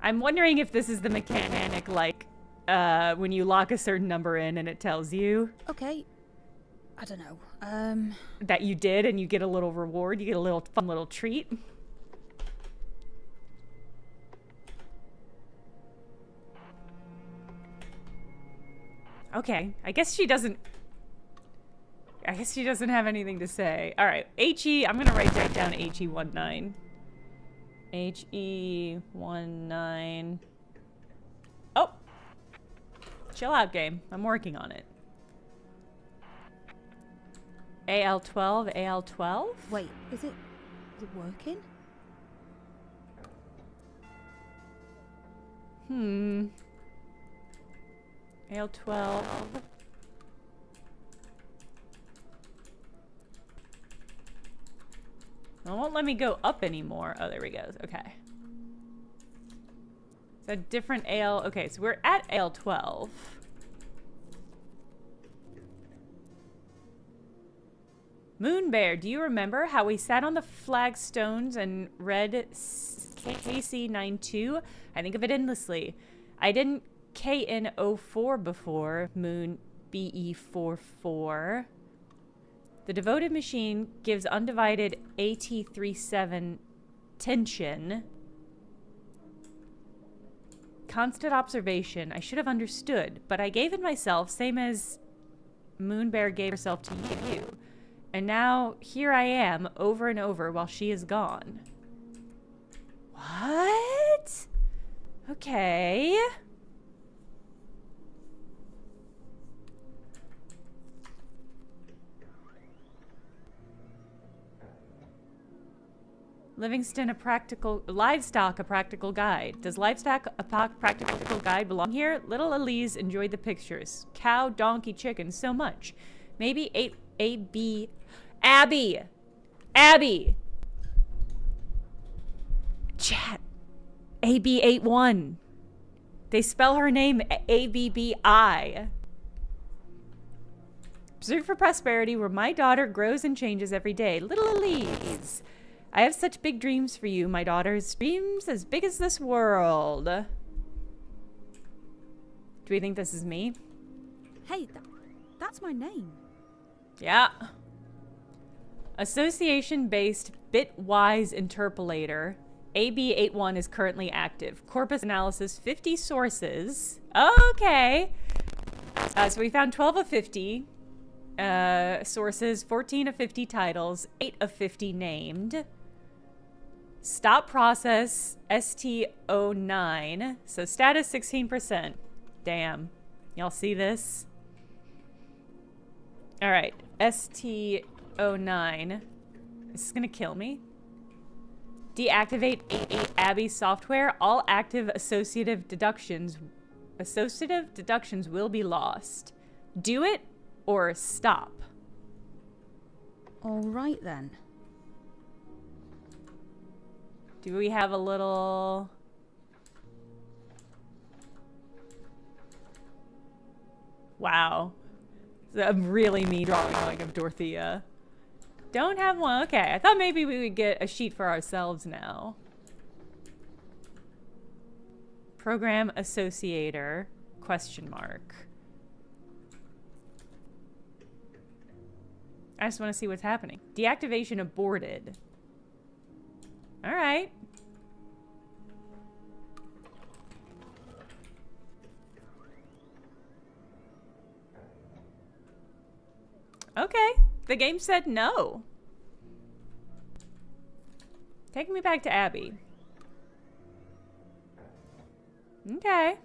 I'm wondering if this is the mechanic, like, when you lock a certain number in and it tells you. Okay. I don't know. That you did and you get a little reward. You get a little fun little treat. Okay. I guess she doesn't have anything to say. All right. HE, I'm going to write that down, HE19. HE19. Oh! Chill out, game. I'm working on it. AL12, AL12? Wait, is it working? AL12. It won't let me go up anymore. Oh, there we go. Okay. So different AL. Okay, so we're at AL12. Moon Bear, do you remember how we sat on the flagstones and read KC92? I think of it endlessly. I didn't KN04 before. Moon BE44. The devoted machine gives undivided AT37 tension. Constant observation. I should have understood, but I gave it myself, same as Moon Bear gave herself to you. And now, here I am, over and over, while she is gone. What? Okay. Livingston, livestock, a practical guide. Does livestock, a practical guide belong here? Little Elise enjoyed the pictures. Cow, donkey, chicken, so much. Maybe Abby! Chat. AB81. They spell her name ABBI. Preserve for prosperity, where my daughter grows and changes every day. Little Elise. I have such big dreams for you, my daughter's dreams as big as this world. Do we think this is me? Hey, that's my name. Yeah. Association-based bitwise interpolator. AB81 is currently active. Corpus analysis, 50 sources. Okay. So we found 12 of 50 sources, 14 of 50 titles, 8 of 50 named. Stop process, ST09. So status 16%. Damn. Y'all see this? All right. ST09. This is gonna kill me. Deactivate 88 Abby software. All active associative deductions will be lost. Do it or stop. All right then. Do we have a little... Wow. A really mean drawing of Dorothea. Don't have one. Okay, I thought maybe we would get a sheet for ourselves now. Program Associator, question mark. I just want to see what's happening. Deactivation aborted. All right. Okay. The game said no. Take me back to Abby. Okay.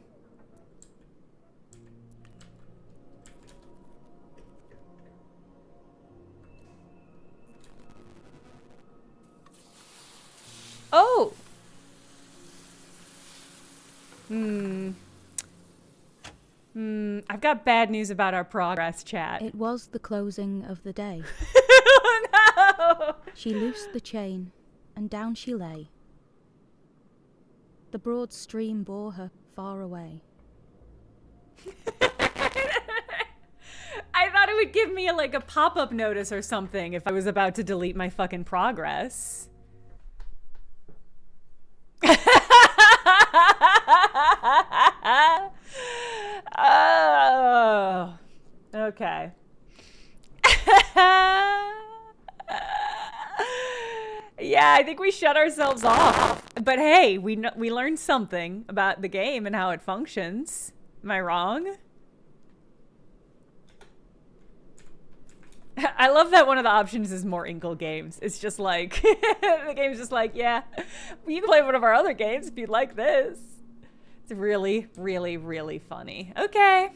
Oh! I've got bad news about our progress, chat. It was the closing of the day. Oh, no! She loosed the chain, and down she lay. The broad stream bore her far away. I thought it would give me a pop-up notice or something if I was about to delete my fucking progress. Oh, okay. Yeah, I think we shut ourselves off. But hey, we learned something about the game and how it functions. Am I wrong? I love that one of the options is more Inkle games. It's just like, the game's just like, yeah, you can play one of our other games if you'd like this. It's really, really, really funny. Okay.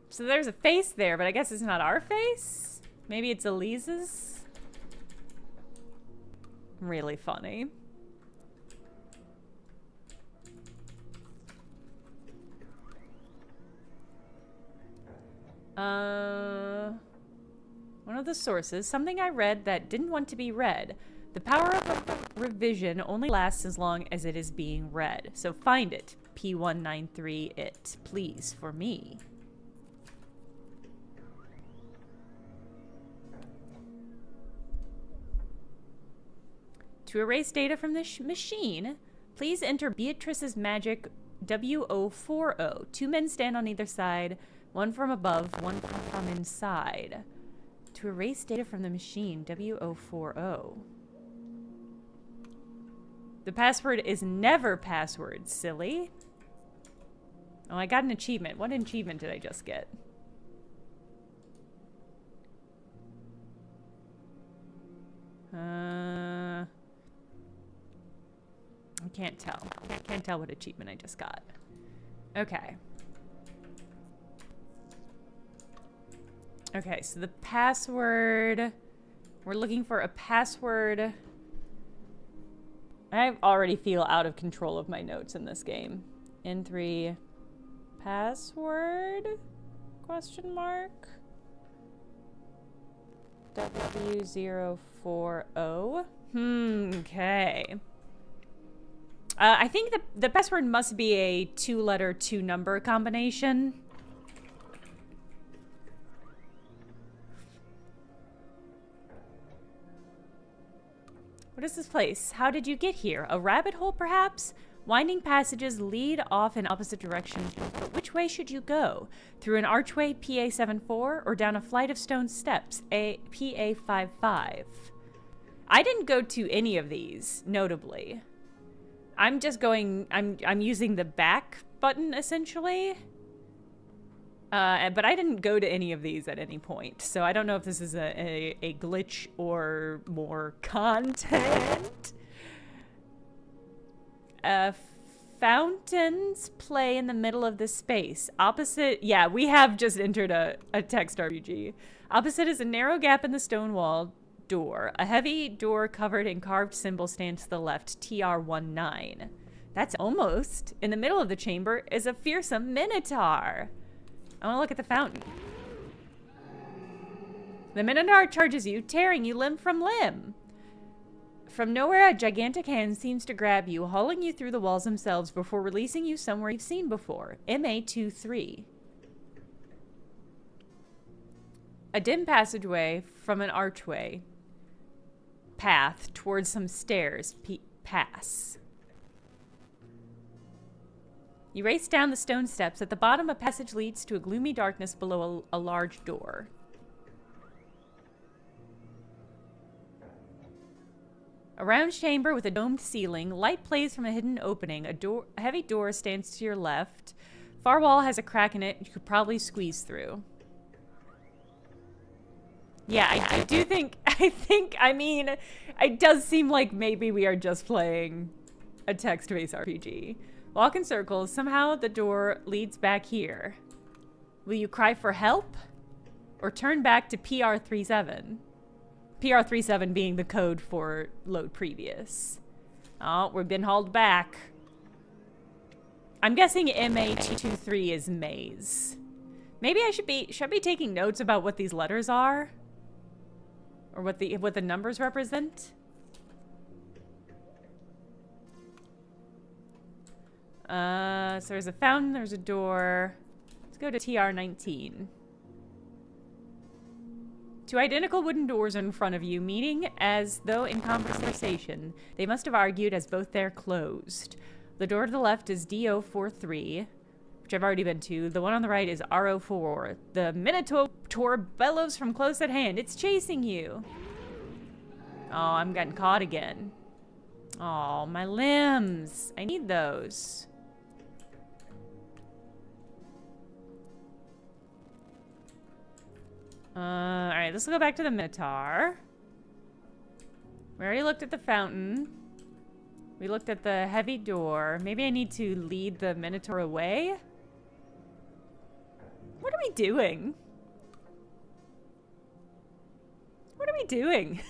So there's a face there, but I guess it's not our face? Maybe it's Elise's? Really funny. One of the sources, something I read that didn't want to be read. The power of a revision only lasts as long as it is being read. So find it. P193 it, please, for me. To erase data from this machine, please enter Beatrice's magic WO40. 2 men stand on either side, one from above, one from inside. To erase data from the machine, WO40. The password is never password, silly. Oh, I got an achievement. What achievement did I just get? I can't tell. I can't tell what achievement I just got. Okay. Okay, so the password... We're looking for a password. I already feel out of control of my notes in this game. N3 password? Question mark? W040. Okay. I think the password must be a 2-letter, 2-number combination. What is this place? How did you get here? A rabbit hole, perhaps? Winding passages lead off in opposite directions, but which way should you go? Through an archway, PA74, or down a flight of stone steps, PA55? I didn't go to any of these, notably. I'm just going... I'm using the back button, essentially. But I didn't go to any of these at any point, so I don't know if this is a glitch or more content. Fountains play in the middle of this space. Opposite... Yeah, we have just entered a text RPG. Opposite is a narrow gap in the stone wall door. A heavy door covered in carved symbol stands to the left, TR-49. That's almost. In the middle of the chamber is a fearsome minotaur. I want to look at the fountain. The minotaur charges you, tearing you limb from limb. From nowhere, a gigantic hand seems to grab you, hauling you through the walls themselves before releasing you somewhere you've seen before. MA23. A dim passageway from an archway. Path towards some stairs. Pass. You race down the stone steps. At the bottom, a passage leads to a gloomy darkness below a large door. A round chamber with a domed ceiling. Light plays from a hidden opening. A heavy door stands to your left. Far wall has a crack in it you could probably squeeze through. Yeah, I do think... I mean, it does seem like maybe we are just playing a text-based RPG. Walk in circles. Somehow the door leads back here. Will you cry for help? Or turn back to PR37? PR37 being the code for load previous. Oh, we've been hauled back. I'm guessing MA223 is maze. Maybe should I be taking notes about what these letters are? Or what the numbers represent? So there's a fountain, there's a door. Let's go to TR-19. 2 identical wooden doors in front of you, meaning as though in conversation. They must have argued as both they're closed. The door to the left is DO43, which I've already been to. The one on the right is RO4. The Minotaur bellows from close at hand. It's chasing you. Oh, I'm getting caught again. Oh, my limbs. I need those. Alright, let's go back to the Minotaur. We already looked at the fountain. We looked at the heavy door. Maybe I need to lead the Minotaur away? What are we doing? What are we doing?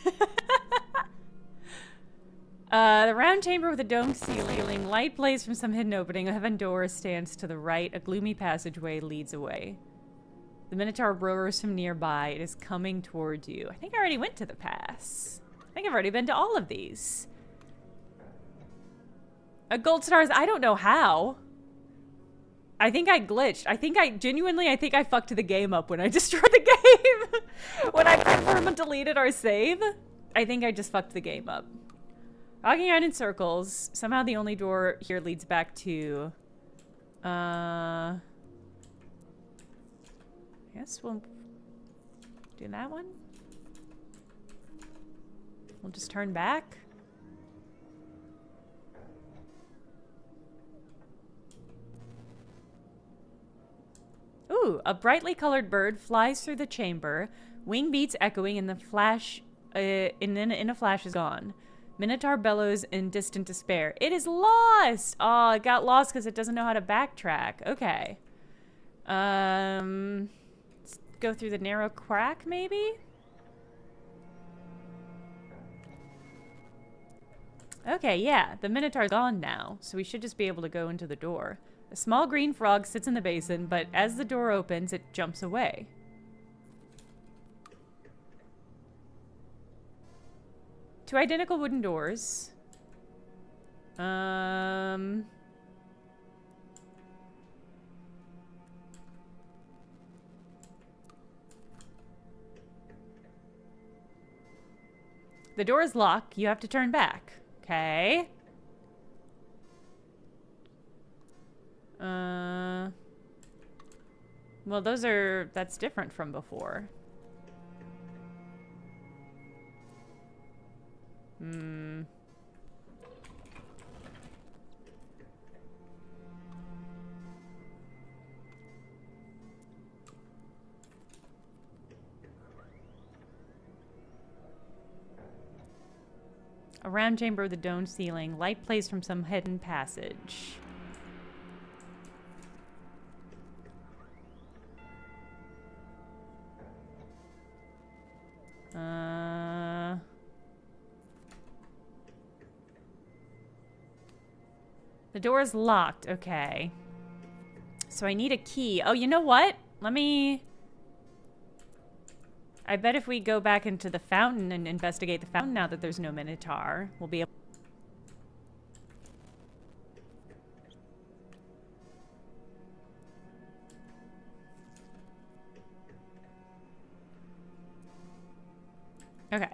The round chamber with a domed ceiling. Light plays from some hidden opening. A heaven door stands to the right. A gloomy passageway leads away. The Minotaur roars from nearby. It is coming towards you. I think I already went to the pass. I think I've already been to all of these. A gold stars, I don't know how. I think I glitched. I think I fucked the game up when I destroyed the game. When I confirmed and deleted our save. I think I just fucked the game up. Walking around in circles. Somehow the only door here leads back to... I guess we'll do that one. We'll just turn back. Ooh, a brightly colored bird flies through the chamber. Wing beats echoing and the flash, in a flash is gone. Minotaur bellows in distant despair. It is lost! Oh, it got lost because it doesn't know how to backtrack. Okay. Let's go through the narrow crack, maybe? Okay, yeah. The Minotaur's gone now, so we should just be able to go into the door. A small green frog sits in the basin, but as the door opens, it jumps away. Two identical wooden doors. The door is locked. You have to turn back. Okay. Well, that's different from before. A round chamber with a domed ceiling. Light plays from some hidden passage. The door is locked. Okay. So I need a key. Oh, you know what? I bet if we go back into the fountain and investigate the fountain now that there's no Minotaur, we'll be able... Okay.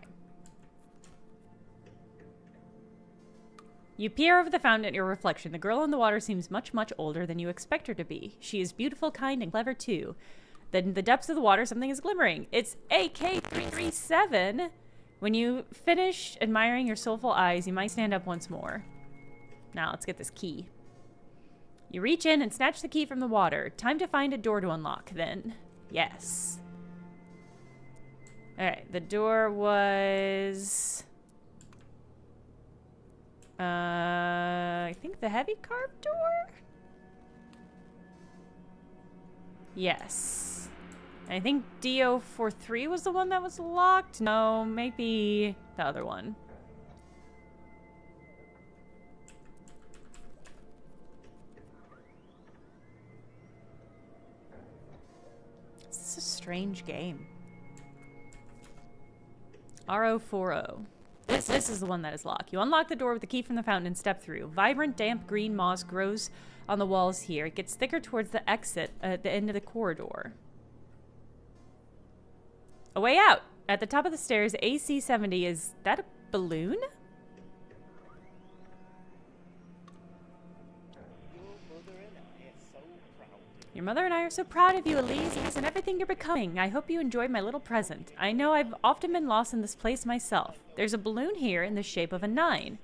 You peer over the fountain at your reflection. The girl in the water seems much, much older than you expect her to be. She is beautiful, kind, and clever, too. Then in the depths of the water, something is glimmering. It's AK-337. When you finish admiring your soulful eyes, you might stand up once more. Now, let's get this key. You reach in and snatch the key from the water. Time to find a door to unlock, then. Yes. Alright, the door was... I think the heavy carved door? Yes. I think DO-43 was the one that was locked. No, maybe the other one. This is a strange game. RO40. This is the one that is locked. You unlock the door with the key from the fountain and step through. Vibrant, damp green moss grows on the walls here. It gets thicker towards the exit at the end of the corridor. A way out. At the top of the stairs, AC-70. Is that a balloon? Your mother and I are so proud of you, Elise, and everything you're becoming. I hope you enjoyed my little present. I know I've often been lost in this place myself. There's a balloon here in the shape of a 9.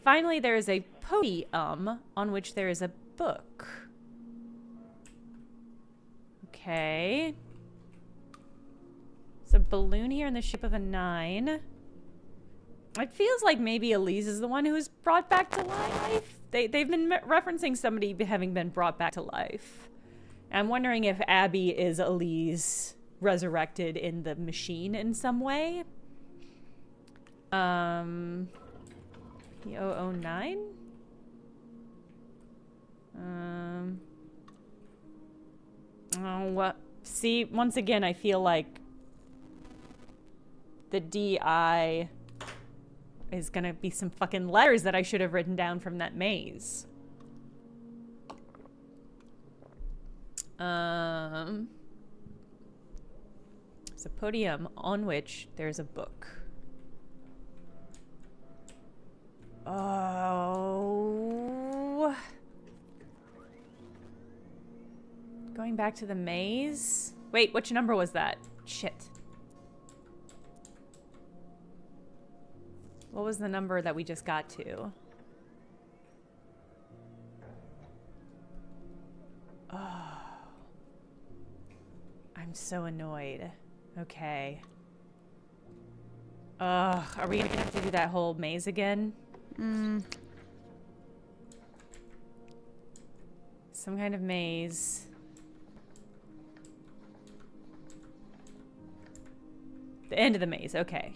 Finally, there is a podium on which there is a book. Okay. It's a balloon here in the shape of a 9. It feels like maybe Elise is the one who was brought back to life. They've been referencing somebody having been brought back to life. I'm wondering if Abby is Elise resurrected in the machine in some way. P009? Oh, what? See, once again, I feel like the DI is gonna be some fucking letters that I should have written down from that maze. It's a podium on which there's a book. Oh. Going back to the maze? Wait, which number was that? Shit. What was the number that we just got to? Oh. I'm so annoyed. Okay. Ugh, are we gonna have to do that whole maze again? Some kind of maze. The end of the maze, okay.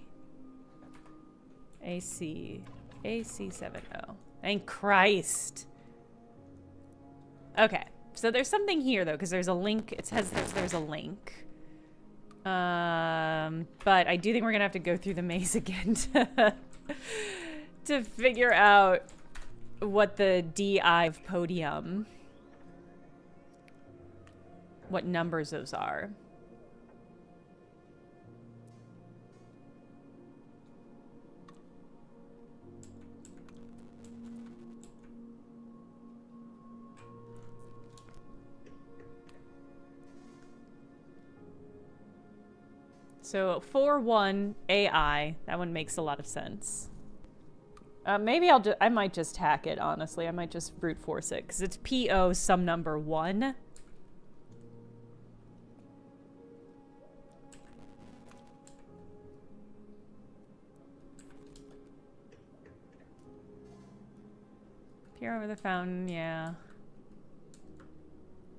AC70. Thank Christ. Okay, so there's something here though, because there's a link. It says there's a link. But I do think we're gonna have to go through the maze again to figure out what the DI of podium, what numbers those are. So 4-1 AI, that one makes a lot of sense. Maybe I might just hack it, honestly. I might just brute force it, because it's PO some number 1. Peer over the fountain, yeah.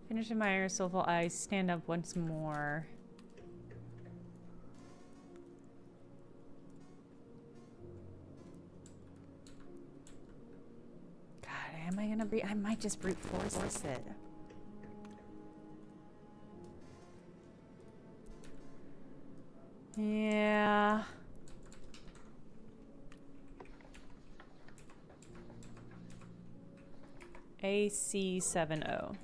Finish in my soulful eyes, stand up once more. Am I gonna I might just brute force it. Yeah. AC70. AC70.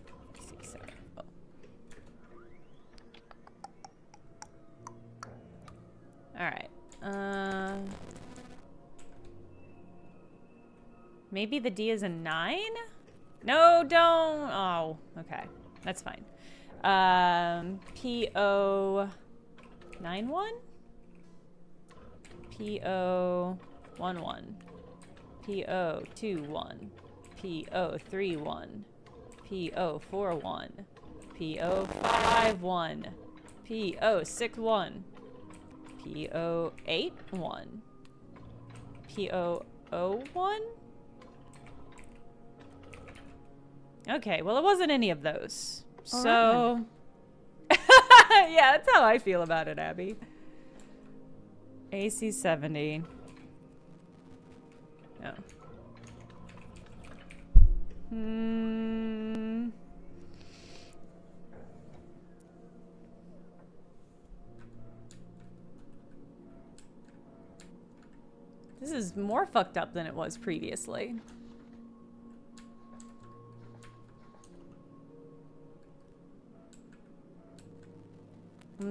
Alright. Maybe the D is a 9? No, don't. Oh, okay. That's fine. PO 91? PO 11. PO 21. PO 31. PO 41. PO 51. PO 61. PO 81. PO 01? Okay, well, it wasn't any of those. All so, right, yeah, that's how I feel about it, Abby. AC70. No. This is more fucked up than it was previously.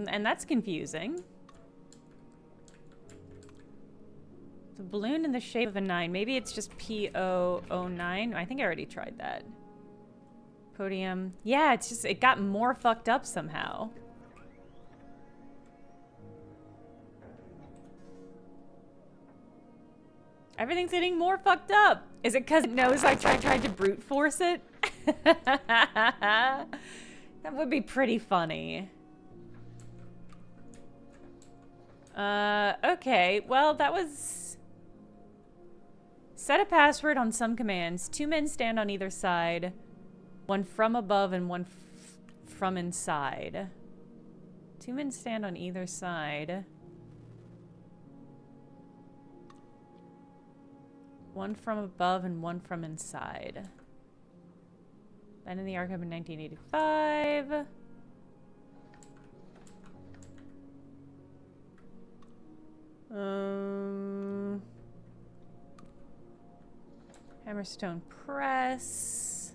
And that's confusing. The balloon in the shape of a 9. Maybe it's just PO09. I think I already tried that. Podium. Yeah, it's just, it got more fucked up somehow. Everything's getting more fucked up. Is it because it knows I tried to brute force it? That would be pretty funny. Okay, well, that was... Set a password on some commands. 2 men stand on either side. One from above and one from inside. 2 men stand on either side. One from above and one from inside. Been in the archive in 1985. Hammerstone Press.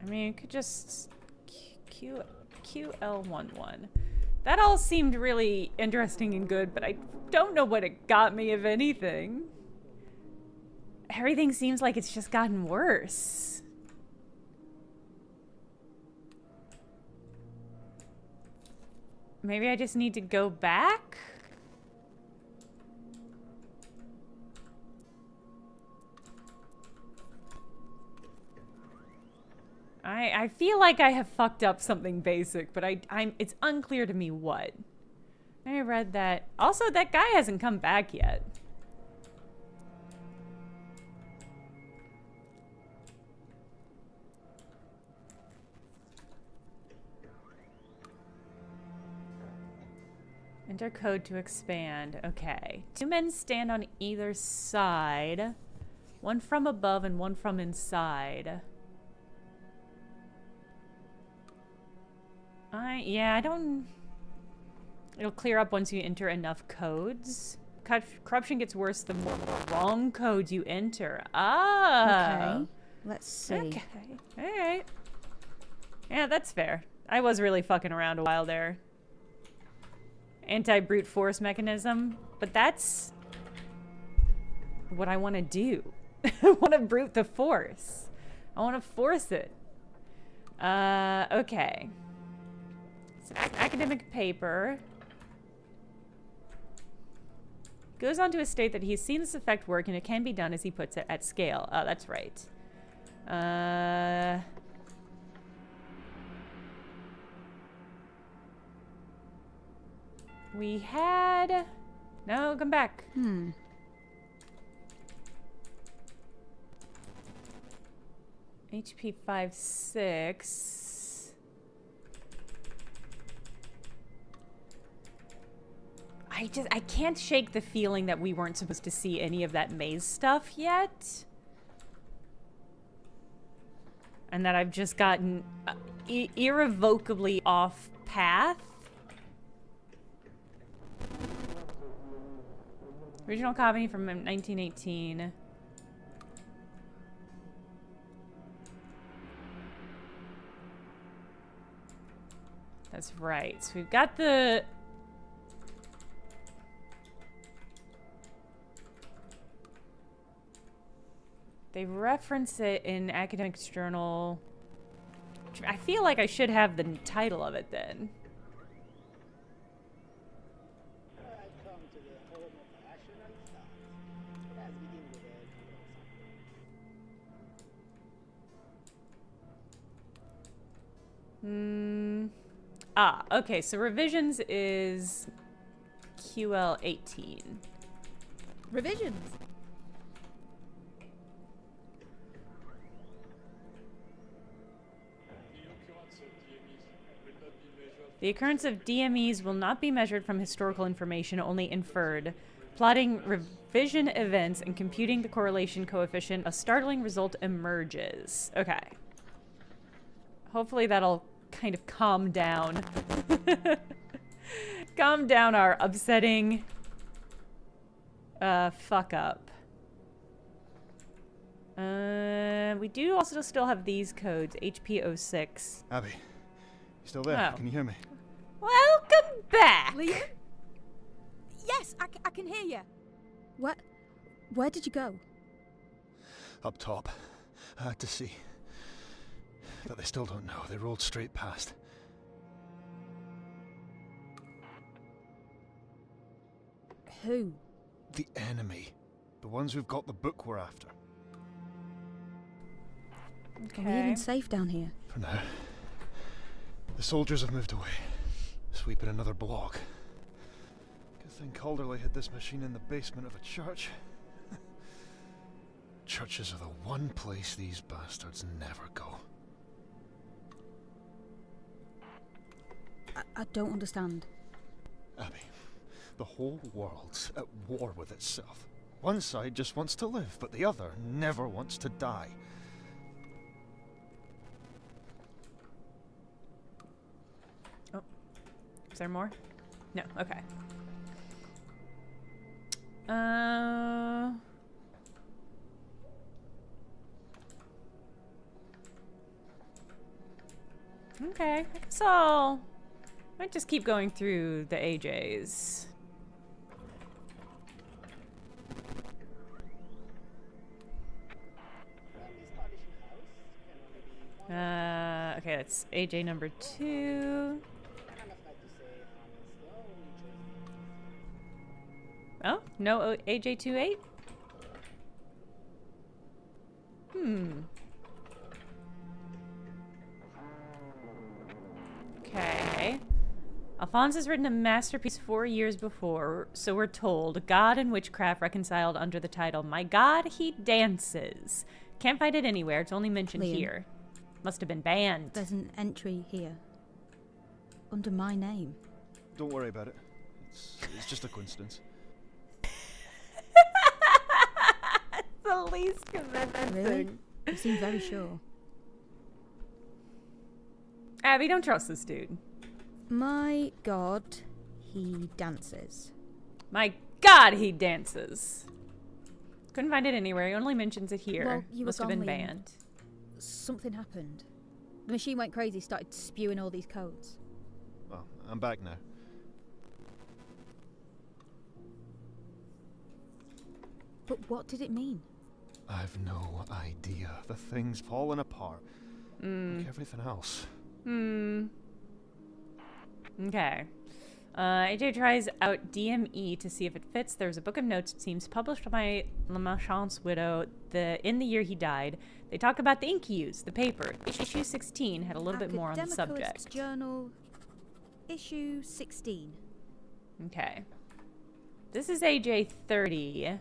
I mean, you could just QL11. That all seemed really interesting and good, but I don't know what it got me, if anything. Everything seems like it's just gotten worse. Maybe I just need to go back? I feel like I have fucked up something basic, but it's unclear to me what. I read that. Also, that guy hasn't come back yet. Enter code to expand. Okay. 2 men stand on either side. One from above and one from inside. Yeah, I don't... It'll clear up once you enter enough codes. Corruption gets worse the more wrong codes you enter. Ah! Okay. Let's see. Okay. Alright. Yeah, that's fair. I was really fucking around a while there. Anti-brute force mechanism. But that's... what I want to do. I want to brute the force. I want to force it. Okay. It's an academic paper. Goes on to state that he's seen this effect work and it can be done, as he puts it, at scale. Oh, that's right. We had... No, come back. HP 5-6. I can't shake the feeling that we weren't supposed to see any of that maze stuff yet. And that I've just gotten irrevocably off path. Original copy from 1918. That's right. So we've got the... They reference it in Academics Journal. I feel like I should have the title of it then. Okay, so revisions is QL 18. Revisions. The occurrence of DMEs will not be measured from historical information, only inferred. Plotting revision events and computing the correlation coefficient, a startling result emerges. Okay. Hopefully that'll kind of calm down. Calm down our upsetting fuck up. We do also still have these codes. HP 06. Abby, you still there? Oh. Can you hear me? Welcome back! Liam? Yes, I can hear you. Where did you go? Up top. I had to see. But they still don't know. They rolled straight past. Who? The enemy. The ones who've got the book we're after. Are we even safe down here? For now. The soldiers have moved away. Sweeping another block. Good thing Calderley hid this machine in the basement of a church. Churches are the one place these bastards never go. I don't understand. Abby, the whole world's at war with itself. One side just wants to live, but the other never wants to die. Is there more? No, okay. Okay, I Might just keep going through the AJs. Okay, that's AJ number 2. Oh, no AJ28? Okay. Alphonse has written a masterpiece 4 years before, so we're told. God and witchcraft reconciled under the title, My God, He Dances. Can't find it anywhere. It's only mentioned Liam. here. Must have been banned. There's an entry here. Under my name. Don't worry about it. It's just a coincidence. The least convincing. Really? You seem very sure. Abby, don't trust this dude. My God, he dances. My God, he dances. Couldn't find it anywhere. He only mentions it here. Well, you were Must have been gone, Liam. banned. Something happened. The machine went crazy, started spewing all these codes. Well, I'm back now. But what did it mean? I've no idea. The thing's fallen apart. Like everything else. Okay. AJ tries out DME to see if it fits. There's a book of notes, it seems, published by Le Marchand's widow in the year he died. They talk about the ink he used, the paper. Issue 16 had a little bit more on the subject. Journal, issue 16. Okay. This is AJ 30.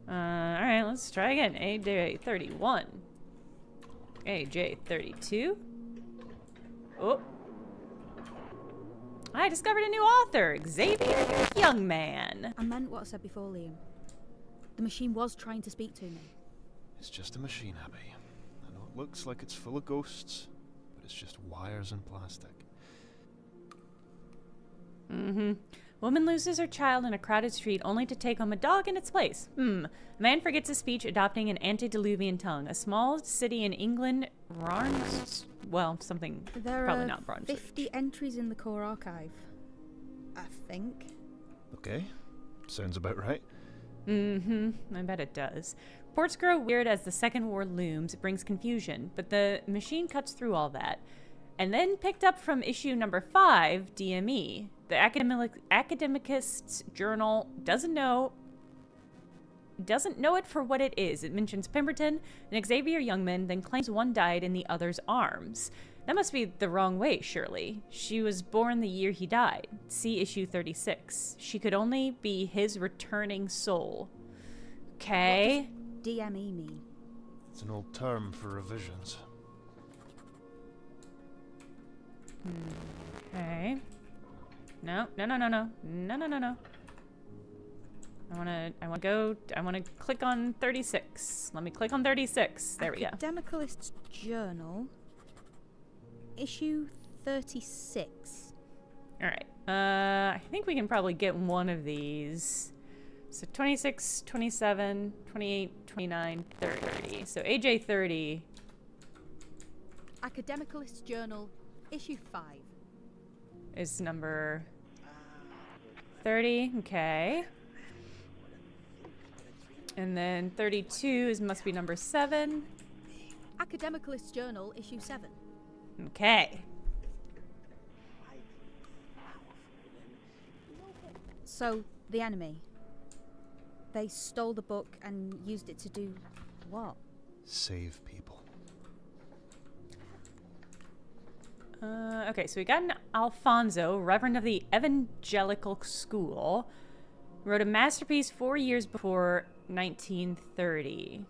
Alright, let's try again. AJ 31. AJ 32. Oh. I discovered a new author, Xavier Youngman. I meant what I said before, Liam. The machine was trying to speak to me. It's just a machine, Abby. I know it looks like it's full of ghosts, but it's just wires and plastic. Woman loses her child in a crowded street only to take home a dog in its place. A man forgets his speech, adopting an antediluvian tongue. A small city in England, well, something, There probably are not Brunswick. 50 entries in the core archive. I think. Okay, sounds about right. I bet it does. Reports grow weird as the Second War looms. It brings confusion, but the machine cuts through all that. And then picked up from issue number 5, DME. The Academicist's journal doesn't know it for what it is. It mentions Pemberton and Xavier Youngman, then claims one died in the other's arms. That must be the wrong way, surely. She was born the year he died. See issue 36. She could only be his returning soul. Okay. What does DME mean? It's an old term for revisions. Okay. No. I wanna click on 36. Let me click on 36. There we go. Academicalist's Journal, issue 36. Alright. I think we can probably get one of these. So 26, 27, 28, 29, 30. So AJ 30. Academicalist's Journal, issue 5. Is number 30. Okay. And then 32 must be number 7. Academicalist's Journal, issue 7. Okay. So, the enemy. They stole the book and used it to do what? Save people. Okay, so we got an Alfonso, Reverend of the Evangelical School, wrote a masterpiece 4 years before 1930.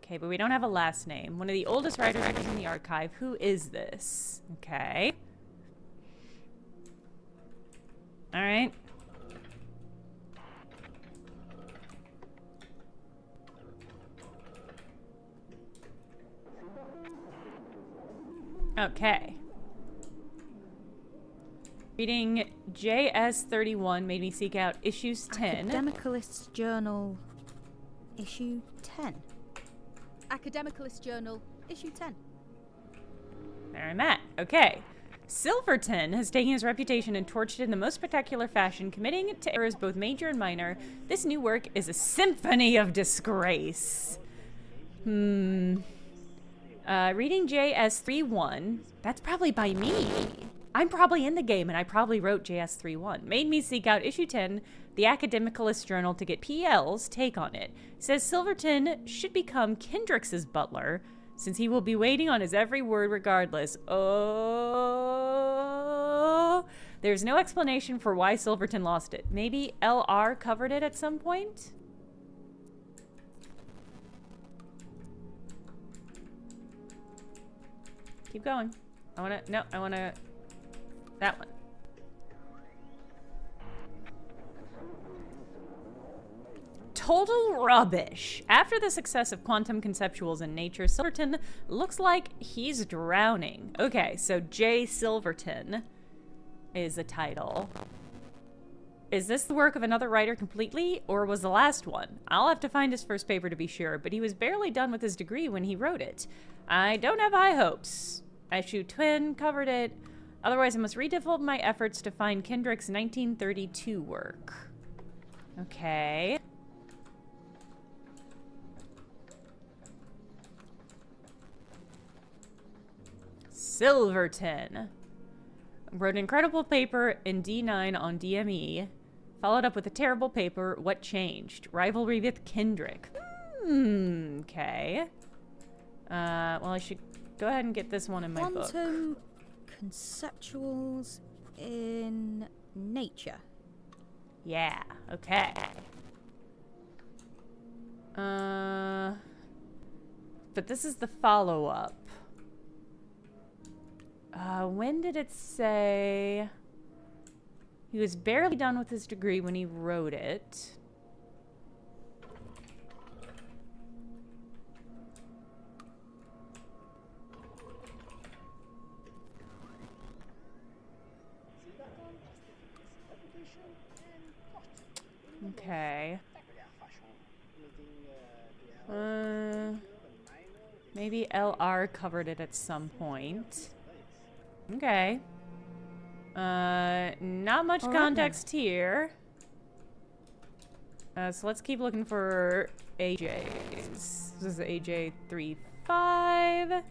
Okay, but we don't have a last name. One of the oldest writers in the archive. Who is this? Okay. All right. Okay. Reading JS31 made me seek out issues 10. Academicalist's Journal, issue 10. Academicalist's Journal, issue 10. There I'm at. Okay. Silverton has taken his reputation and torched it in the most spectacular fashion, committing to errors both major and minor. This new work is a symphony of disgrace. Reading JS31. That's probably by me. I'm probably in the game, and I probably wrote JS31. Made me seek out issue 10, the Academicalist Journal, to get PL's take on it. Says Silverton should become Kendrick's butler, since he will be waiting on his every word regardless. Oh, there's no explanation for why Silverton lost it. Maybe LR covered it at some point? Keep going. I want to, that one. Total rubbish. After the success of quantum conceptuals in nature, Silverton looks like he's drowning. Okay, so J. Silverton is the title. Is this the work of another writer completely, or was the last one? I'll have to find his first paper to be sure, but he was barely done with his degree when he wrote it. I don't have high hopes. Issue Twin covered it. Otherwise, I must redouble my efforts to find Kendrick's 1932 work. Okay. Silverton wrote an incredible paper in D9 on DME, followed up with a terrible paper, What Changed? Rivalry with Kendrick. Okay. Well, I should go ahead and get this one in my book. Quantum conceptuals in nature. Yeah, okay. But this is the follow-up. When did it say he was barely done with his degree when he wrote it? Okay. Maybe LR covered it at some point. Okay. Not much context here. So let's keep looking for AJs. This is AJ35.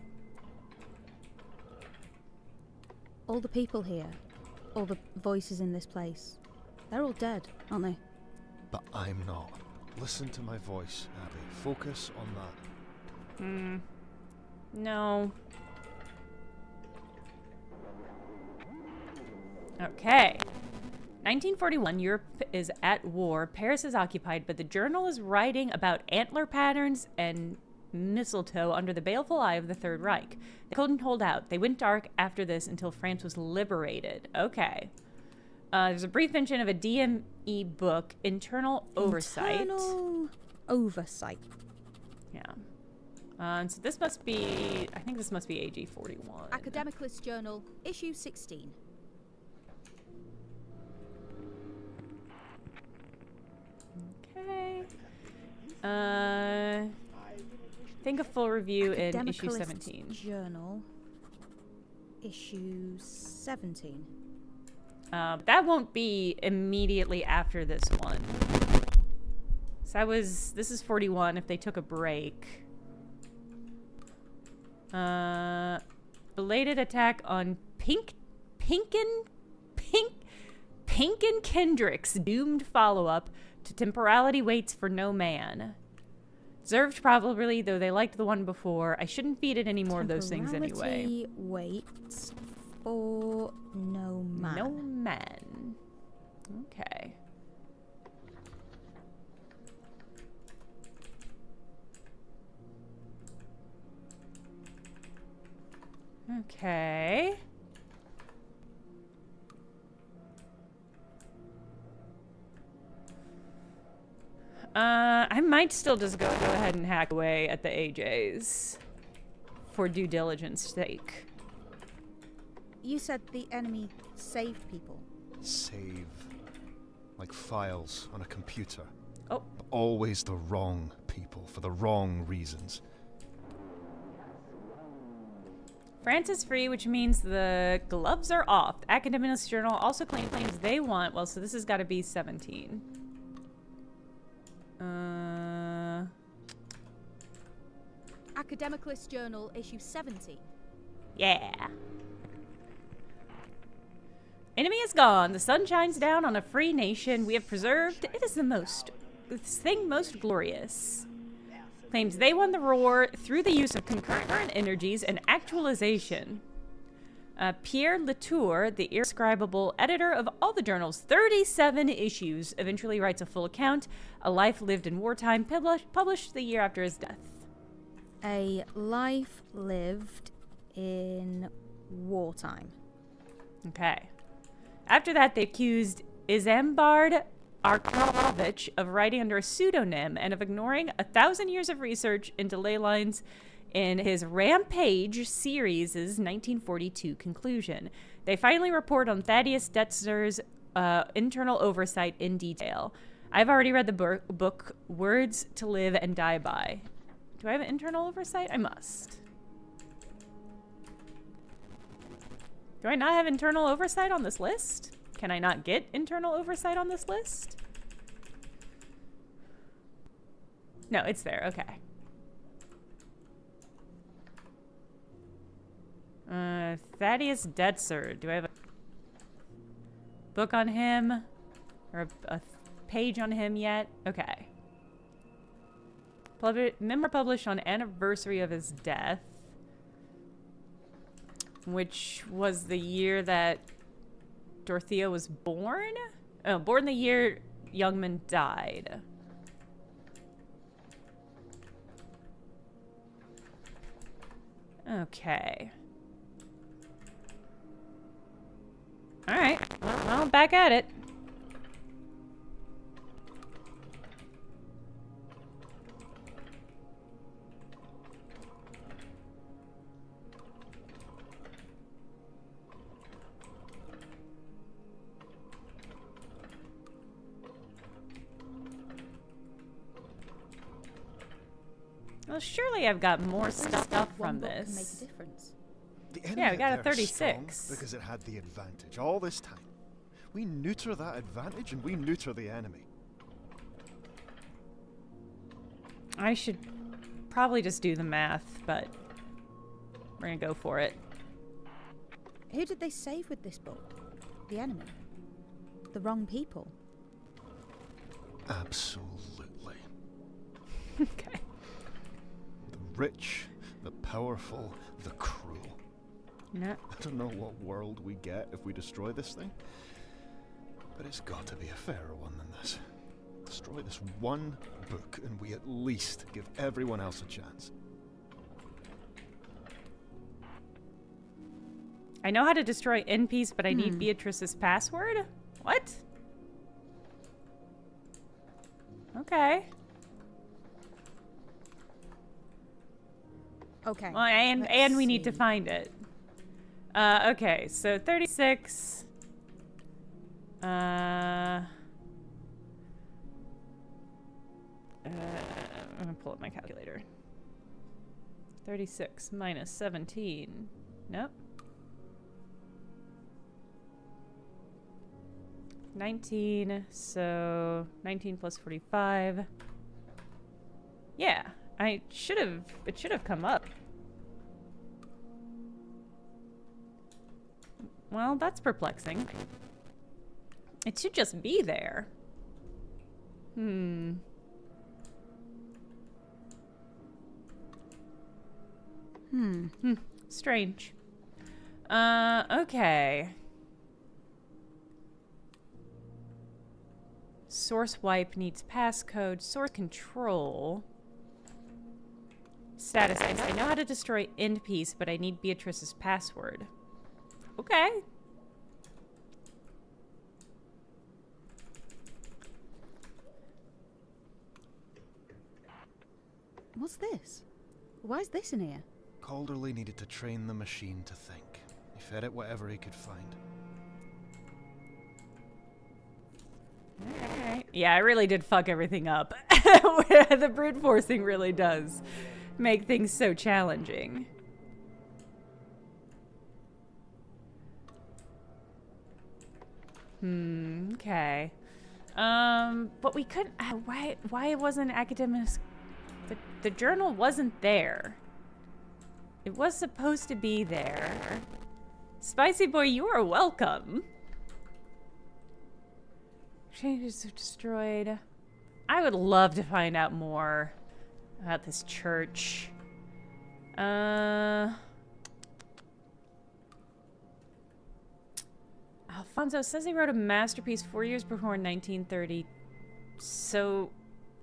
All the people here, all the voices in this place, they're all dead, aren't they? But I'm not. Listen to my voice, Abby. Focus on that. No. Okay. 1941, Europe is at war, Paris is occupied, but the journal is writing about antler patterns and mistletoe under the baleful eye of the Third Reich. They couldn't hold out. They went dark after this until France was liberated. Okay. There's a brief mention of a DME book, Internal Oversight. Internal Oversight. Yeah. And so this must be, I think this must be AG41. Academicalist Journal, issue 16. Okay. I think a full review in issue 17. Journal, issue 17. That won't be immediately after this one. So this is 41 if they took a break. Belated attack on Pinkin Kendrick's doomed follow-up to Temporality Waits for No Man. Deserved probably, though they liked the one before. I shouldn't feed it any more of those things anyway. Temporality Waits for No Man. No Man. Okay. Okay. I might still just go ahead and hack away at the AJs for due diligence sake. You said the enemy saved people. Save. Like files on a computer. Oh. But always the wrong people for the wrong reasons. France is free, which means the gloves are off. Academic's Journal also claims they want... Well, so this has got to be 17. Academicalist Journal, issue 70. Yeah. Enemy is gone. The sun shines down on a free nation. We have preserved. It is the thing most glorious. Claims they won the war through the use of concurrent energies and actualization. Pierre Latour, the irrescribable editor of all the journal's 37 issues, eventually writes a full account, A Life Lived in Wartime, published the year after his death. A life lived in wartime. Okay. After that, they accused Izambard Arkarovich of writing under a pseudonym and of ignoring 1,000 years of research into ley lines in his Rampage series' 1942 conclusion. They finally report on Thaddeus Detzer's internal oversight in detail. I've already read the book Words to Live and Die By. Do I have internal oversight? I must. Do I not have internal oversight on this list? Can I not get internal oversight on this list? No, it's there. Okay. Thaddeus Detzer. Do I have a book on him? Or a page on him yet? Okay. Memoir published on anniversary of his death. Which was the year that Dorothea was born? Oh, born the year Youngman died. Okay. Alright. Well, back at it. Well, surely I've got more stuff from this. Can make a difference. The enemy Yeah, we got a out there is 36. strong because it had the advantage all this time. We neuter that advantage and we neuter the enemy. I should probably just do the math, but we're gonna go for it. Who did they save with this book? The enemy? The wrong people? Absolutely. Okay. The rich, the powerful, the cruel. No. I don't know what world we get if we destroy this thing, but it's got to be a fairer one than this. Destroy this one book and we at least give everyone else a chance. I know how to destroy NPs, but I need Beatrice's password? What? Okay. Okay. Well, and we need to find it. Okay, so 36. I'm gonna pull up my calculator. 36 minus 17. Nope. 19, so 19 plus 45. Yeah, it should have come up. Well, that's perplexing. It should just be there. Strange. Okay. Source wipe needs passcode. Source control. Status. I know how to destroy end piece, but I need Beatrice's password. Okay. What's this? Why is this in here? Calderly needed to train the machine to think. He fed it whatever he could find. Alright. Yeah, I really did fuck everything up. The brute forcing really does make things so challenging. Okay. But we couldn't. Why wasn't academic? The journal wasn't there. It was supposed to be there. Spicy boy, you are welcome. Changes are destroyed. I would love to find out more about this church. Alfonso says he wrote a masterpiece 4 years before 1930. So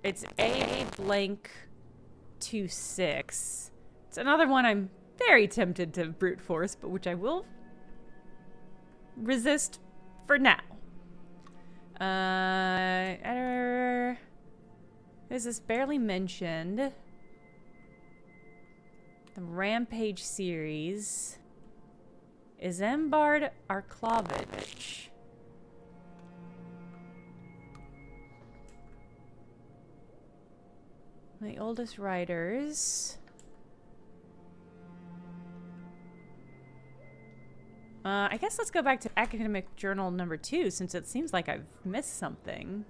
it's A blank 26. It's another one I'm very tempted to brute force, but which I will resist for now. This is barely mentioned. The Rampage series. Izembard Arklovich. My oldest writers. I guess let's go back to academic journal number 2, since it seems like I've missed something.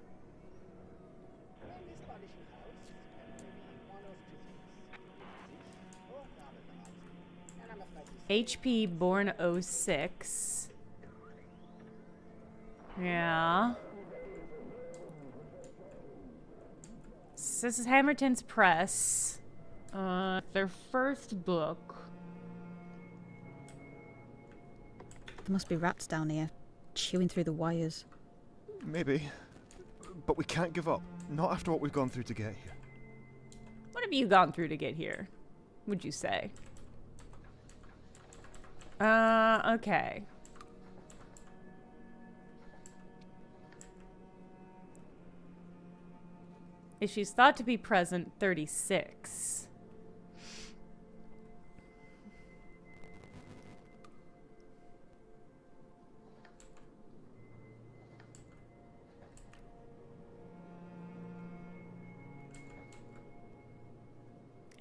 HP born 06. Yeah. So this is Hammerton's Press. Their first book. There must be rats down here, chewing through the wires. Maybe. But we can't give up. Not after what we've gone through to get here. What have you gone through to get here, would you say? Okay. If she's thought to be present, 36.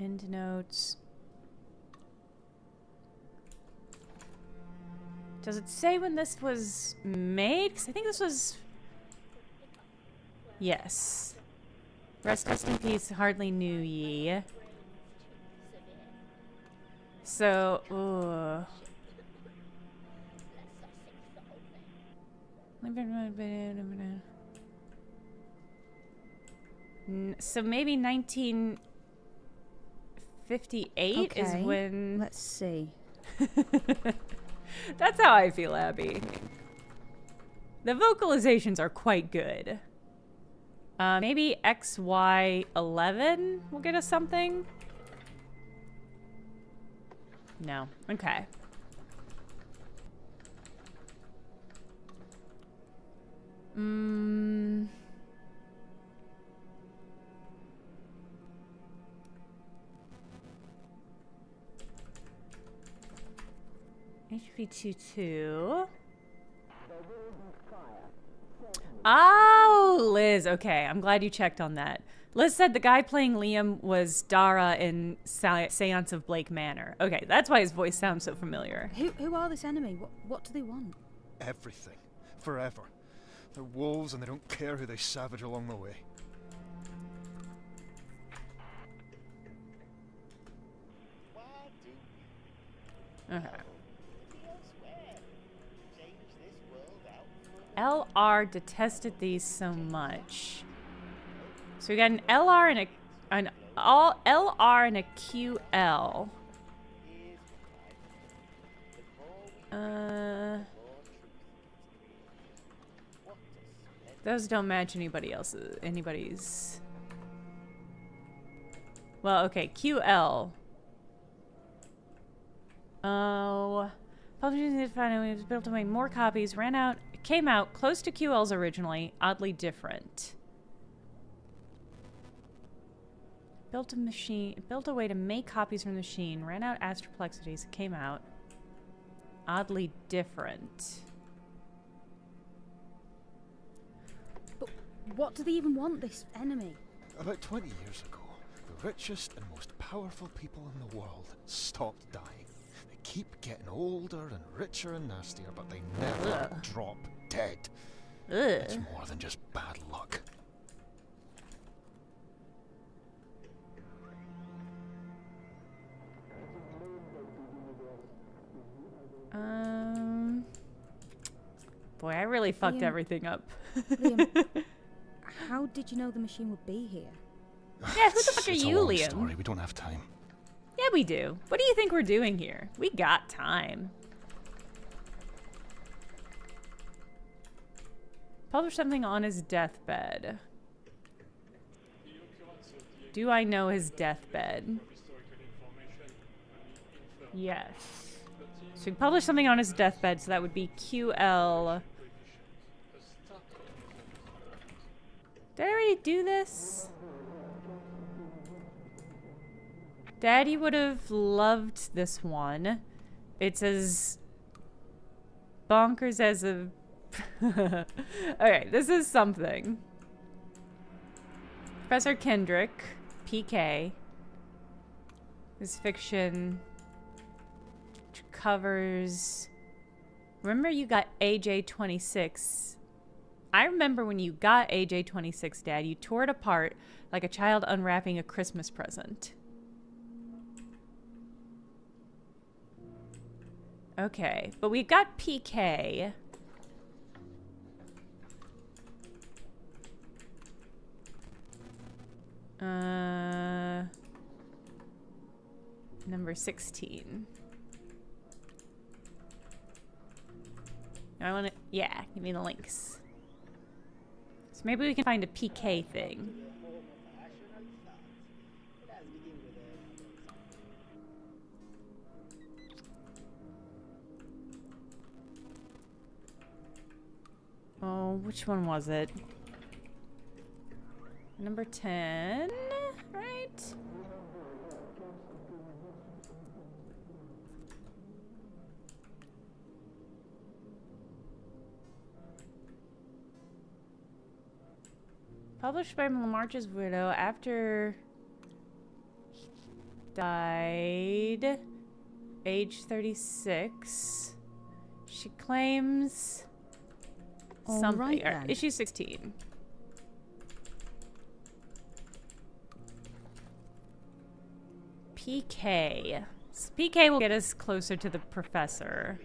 End notes. Does it say when this was made? Because I think this was... Yes. Rest in peace, hardly knew ye. So, so maybe 1958 is when... Let's see. That's how I feel, Abby. The vocalizations are quite good. Maybe XY11 will get us something? No. Okay. HV22. Oh, Liz. Okay, I'm glad you checked on that. Liz said the guy playing Liam was Dara in Seance of Blake Manor. Okay, that's why his voice sounds so familiar. Who are this enemy? What do they want? Everything. Forever. They're wolves and they don't care who they savage along the way. Okay. LR detested these so much. So we got an LR and an LR and a QL. Those don't match anybody's. Well, okay, QL. Oh, publishing did find it was built to make more copies. Came out close to QL's originally, oddly different. Built a way to make copies from the machine. Ran out astroplexities. It came out oddly different. But what do they even want, this enemy? About 20 years ago, the richest and most powerful people in the world stopped dying. They keep getting older and richer and nastier, but they never drop dead. It's more than just bad luck. Boy, I really fucked Liam- everything up. Liam, how did you know the machine would be here? Yeah, who the fuck are It's a you, long Liam? story. We don't have time. Yeah, we do. What do you think we're doing here? We got time. Publish something on his deathbed. Do I know his deathbed? Yes. So we published something on his deathbed, so that would be QL. Did I already do this? Daddy would have loved this one. It's as bonkers as a... Okay, this is something. Professor Kendrick, PK. This fiction covers... Remember you got AJ-26. I remember when you got AJ-26, Dad. You tore it apart like a child unwrapping a Christmas present. Okay, but we got PK. Number 16. I want to... Yeah, give me the links. So maybe we can find a PK thing. Oh, which one was it? Number 10, right? Published by Lamarch's widow after he died, age 36. She claims something. Right, Or then. issue 16. PK. PK will get us closer to the professor.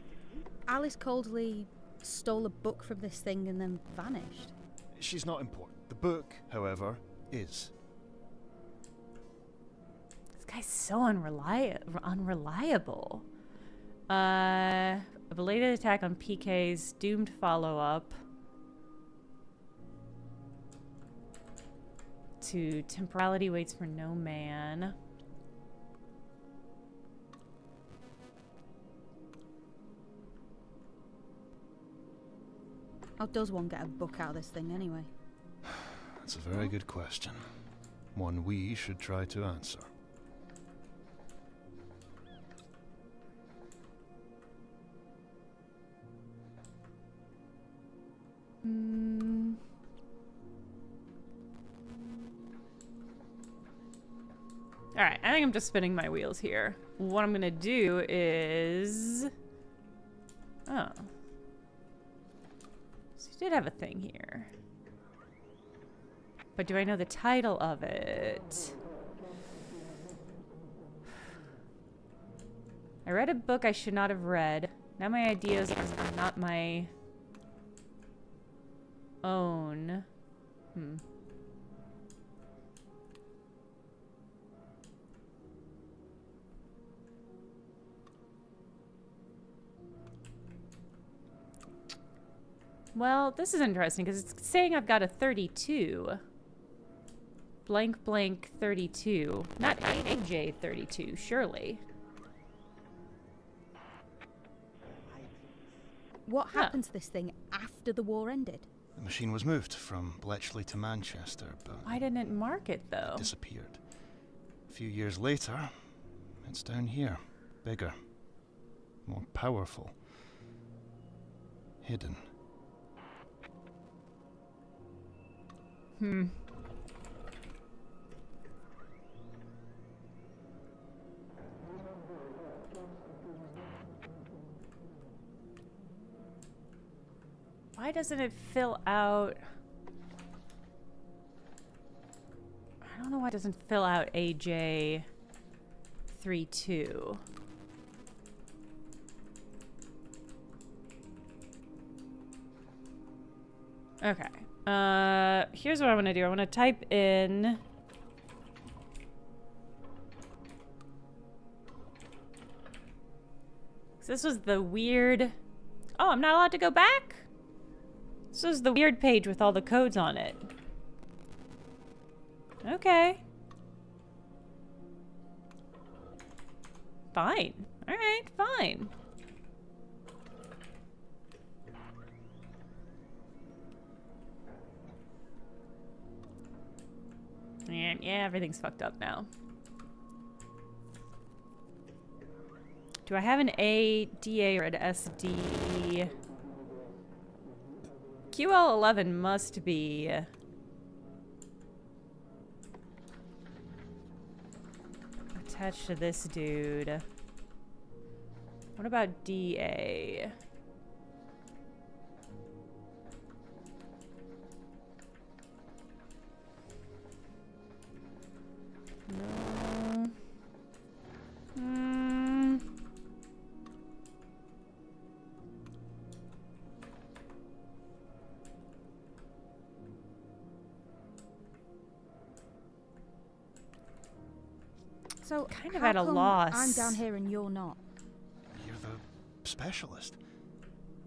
Alice Coldley stole a book from this thing and then vanished. She's not important. The book, however, is. This guy's so unreliable. A belated attack on PK's doomed follow-up to temporality waits for no man. How does one get a book out of this thing anyway? That's a very good question. One we should try to answer. Alright, I think I'm just spinning my wheels here. What I'm gonna do is... Oh. So you did have a thing here. But do I know the title of it? I read a book I should not have read. Now my ideas are not my own. Well, this is interesting because it's saying I've got a 32. Blank blank 32. Not AJ 32, surely. What happened to this thing after the war ended? The machine was moved from Bletchley to Manchester, but Why didn't it mark it though? it disappeared. A few years later, it's down here. Bigger. More powerful. Hidden. Why doesn't it fill out? I don't know why it doesn't fill out AJ32. Okay. Here's what I want to do. I want to type in... This was the weird... Oh, I'm not allowed to go back? This was the weird page with all the codes on it. Okay. Fine. Alright, fine. And yeah, everything's fucked up now. Do I have an ADA or an SD? QL11 must be... attached to this dude. What about DA? No. So, kind of how at a come loss. I'm down here and you're not. You're the specialist.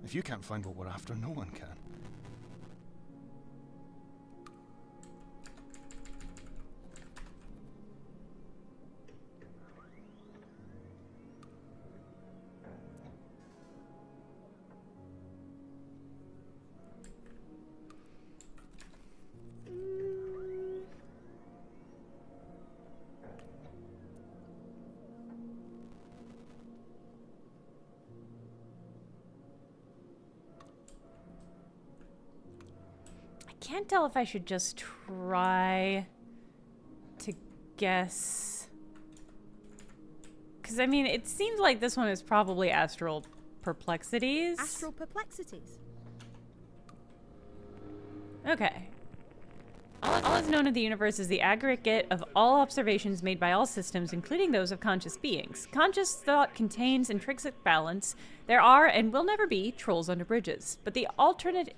If you can't find what we're after, no one can. Can't tell if I should just try to guess. Because, I mean, it seems like this one is probably Astral Perplexities. Astral Perplexities? Okay. All is known of the universe is the aggregate of all observations made by all systems, including those of conscious beings. Conscious thought contains intrinsic balance. There are, and will never be, trolls under bridges. But the alteration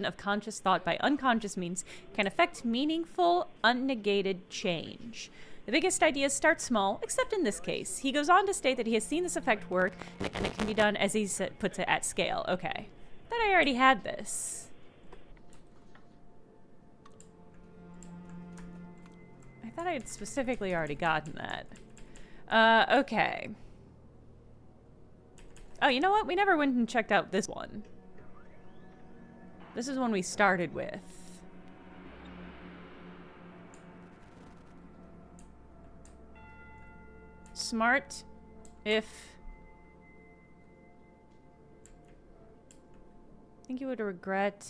of conscious thought by unconscious means can affect meaningful, unnegated change. The biggest ideas start small, except in this case. He goes on to state that he has seen this effect work, and it can be done, as he puts it, at scale. Okay. Thought I already had this. I thought I had specifically already gotten that. Okay. Oh, you know what? We never went and checked out this one. This is one we started with. Smart if... I think you would regret...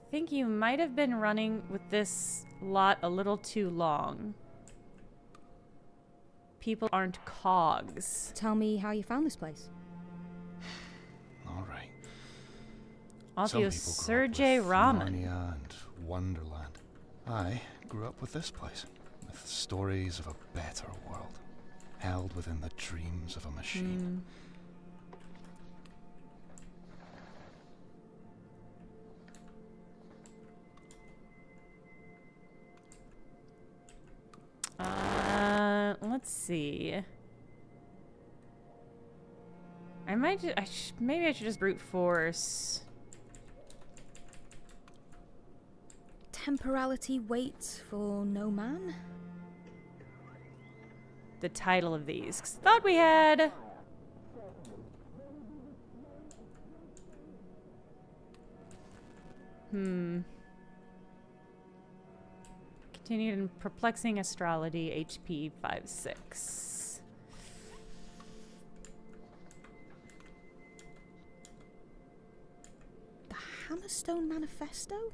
I think you might have been running with this lot a little too long. People aren't cogs. Tell me how you found this place. All right. Authio Some people Sergey grew up with Raman. Narnia and Wonderland. I grew up with this place, with stories of a better world, held within the dreams of a machine. Let's see. I might maybe I should just brute force. Temporality waits for no man? The title of these. 'Cause I thought we had... Continued in Perplexing Astrology, HP 5-6. The Hammerstone Manifesto?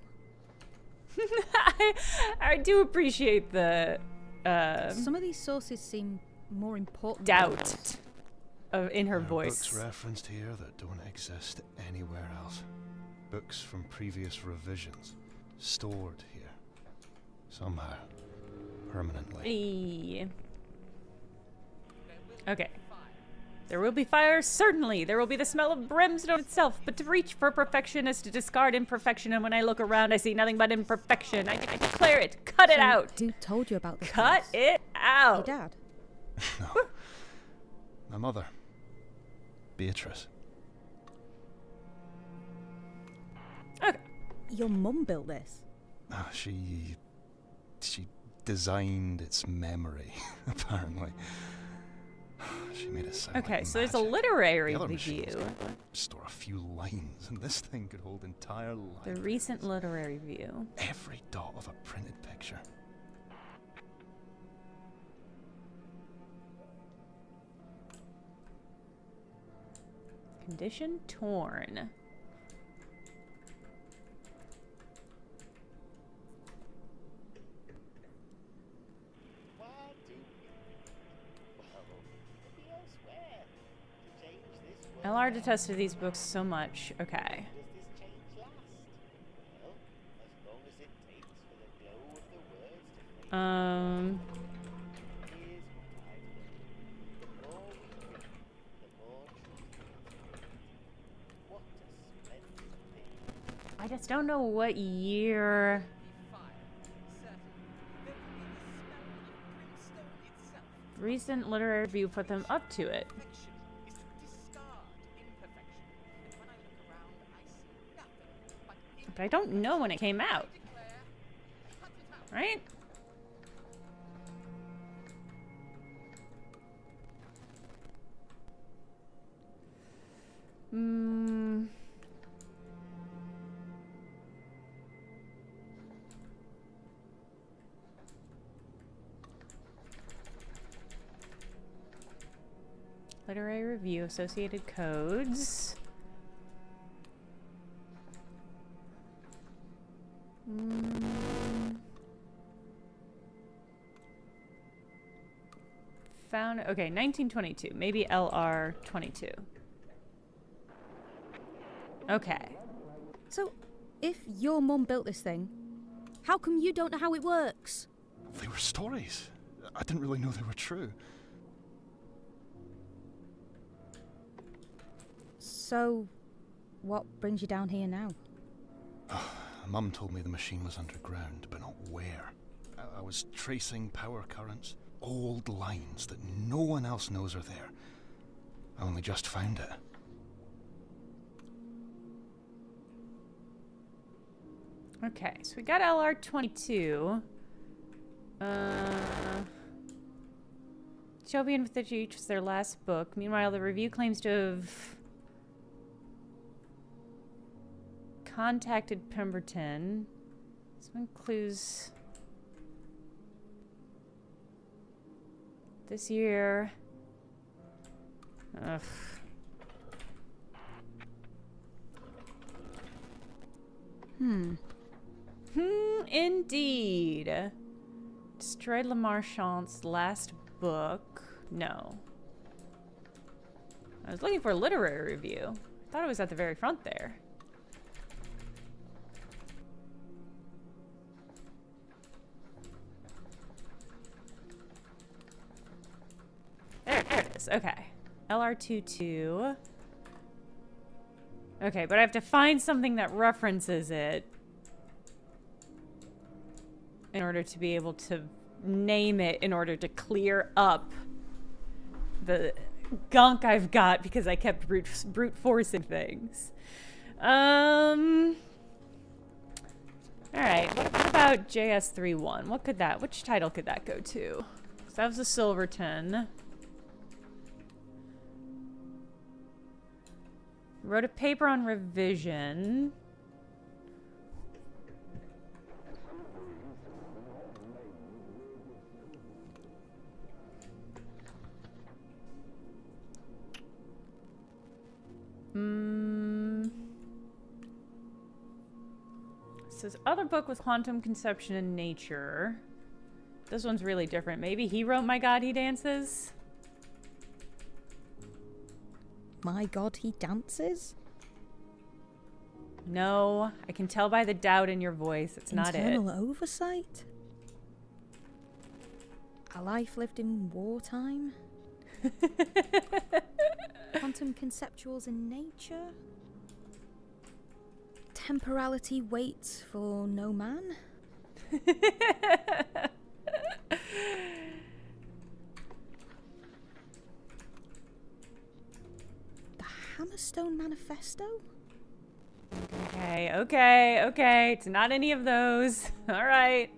I do appreciate the Some of these sources seem more important. doubt. in her There are voice. books referenced here that don't exist anywhere else. Books from previous revisions, stored here. Somehow. Permanently. Okay. There will be fire, certainly. There will be the smell of brimstone itself. But to reach for perfection is to discard imperfection. And when I look around, I see nothing but imperfection. I declare it. Cut it out. Who told you about this? Cut it out. Your dad? No. My mother. Beatrice. Okay. Your mum built this? She designed its memory, apparently. She made it sound Okay, like so there's a magic. literary The other machines review. could store a few lines, and this thing could hold entire lines. The recent literary review. Every dot of a printed picture. Condition torn. LR detested these books so much. Okay. I just don't know what year. Recent literary review put them up to it. But I don't know when it came out. Right? Literary review, associated codes. Found, okay, 1922, maybe LR 22. Okay. So, if your mum built this thing, how come you don't know how it works? They were stories. I didn't really know they were true. So, what brings you down here now? Mum told me the machine was underground, but not where. I was tracing power currents, old lines that no one else knows are there. I only just found it. Okay, so we got LR 22. Shelby and Vithici was their last book. Meanwhile, the review claims to have contacted Pemberton. Some clues. This year. Ugh. Indeed. Destroyed Le Marchand's last book. No. I was looking for a literary review. I thought it was at the very front there. There it is. Okay. LR22. Okay, but I have to find something that references it in order to be able to name it, in order to clear up the gunk I've got because I kept brute forcing things. Alright, what about JS31? What could that, which title could that go to? So that was the Silverton. Wrote a paper on revision. Says other book with quantum conception and nature. This one's really different. Maybe he wrote My God He Dances? My God, he dances? No, I can tell by the doubt in your voice. It's not it. Internal oversight? A life lived in wartime? Quantum conceptuals in nature? Temporality waits for no man? The Hammerstone Manifesto? Okay. It's not any of those. All right.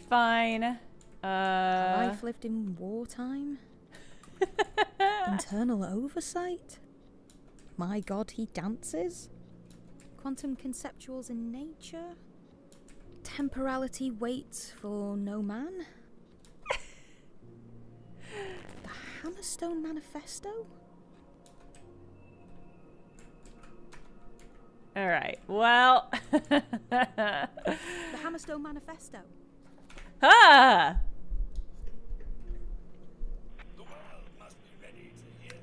Fine. A life lived in wartime? Internal oversight? My God, he dances? Quantum conceptuals in nature? Temporality waits for no man? The Hammerstone Manifesto? All right. Well. The Hammerstone Manifesto. Ah!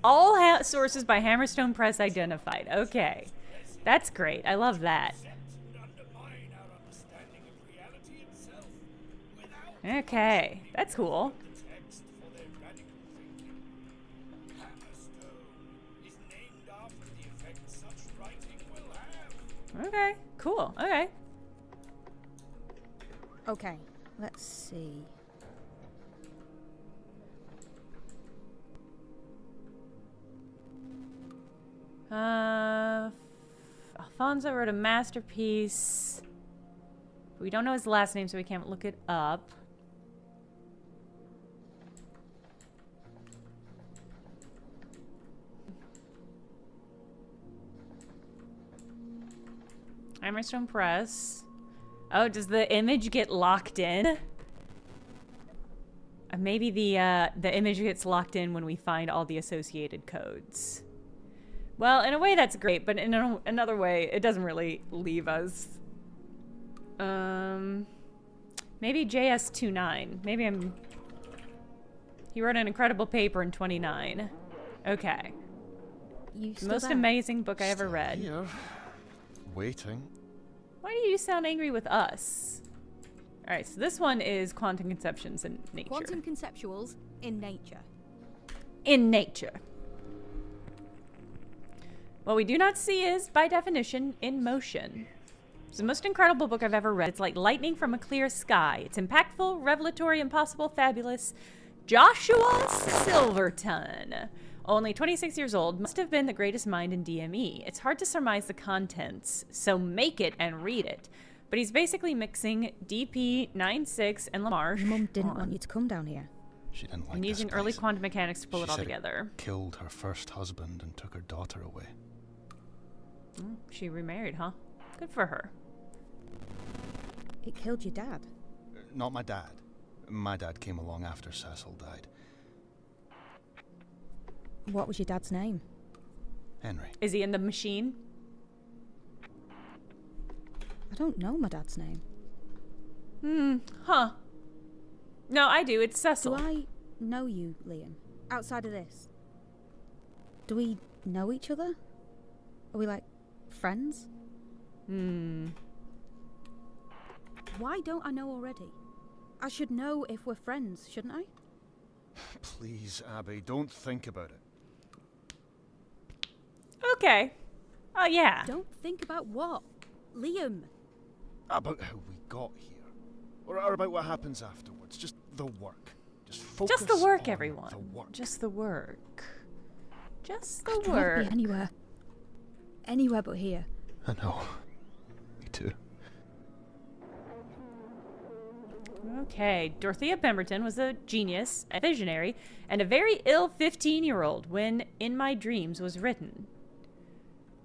All sources by Hammerstone Press identified. Okay. That's great. I love that. Okay. That's cool. Okay. Cool. Okay. Okay, let's see. Alfonso wrote a masterpiece. We don't know his last name, so we can't look it up. Hammerstone Press. Oh, does the image get locked in? Maybe the image gets locked in when we find all the associated codes. Well, in a way that's great, but in another way, it doesn't really leave us. Maybe JS29. Maybe I'm... He wrote an incredible paper in 29. Okay. Most amazing book I ever read. Here, waiting. Why do you sound angry with us? Alright, so this one is Quantum Conceptions in Nature. Quantum conceptuals in nature. In nature. What we do not see is, by definition, in motion. It's the most incredible book I've ever read. It's like lightning from a clear sky. It's impactful, revelatory, impossible, fabulous. Joshua Silverton, only 26 years old, must have been the greatest mind in DME. It's hard to surmise the contents, so make it and read it. But he's basically mixing DP96 and Lamarche. Your mum didn't want you to come down here. She didn't like And this using place. early quantum mechanics to pull it all She said together. Killed her first husband and took her daughter away. She remarried, huh? Good for her. It killed your dad. Not my dad. My dad came along after Cecil died. What was your dad's name? Henry. Is he in the machine? I don't know my dad's name. Huh. No, I do. It's Cecil. Do I know you, Liam? Outside of this? Do we know each other? Are we like friends? Why don't I know already? I should know if we're friends, shouldn't I? Please, Abby, don't think about it. Okay. Oh, yeah. Don't think about what? Liam! About how we got here. Or about what happens afterwards. Just the work. Just focus Just the work, on everyone. the work. Just the work. Just the I'd rather work. be anywhere. Anywhere but here. I know. Me too. Okay, Dorothea Pemberton was a genius, a visionary, and a very ill 15-year-old when In My Dreams was written.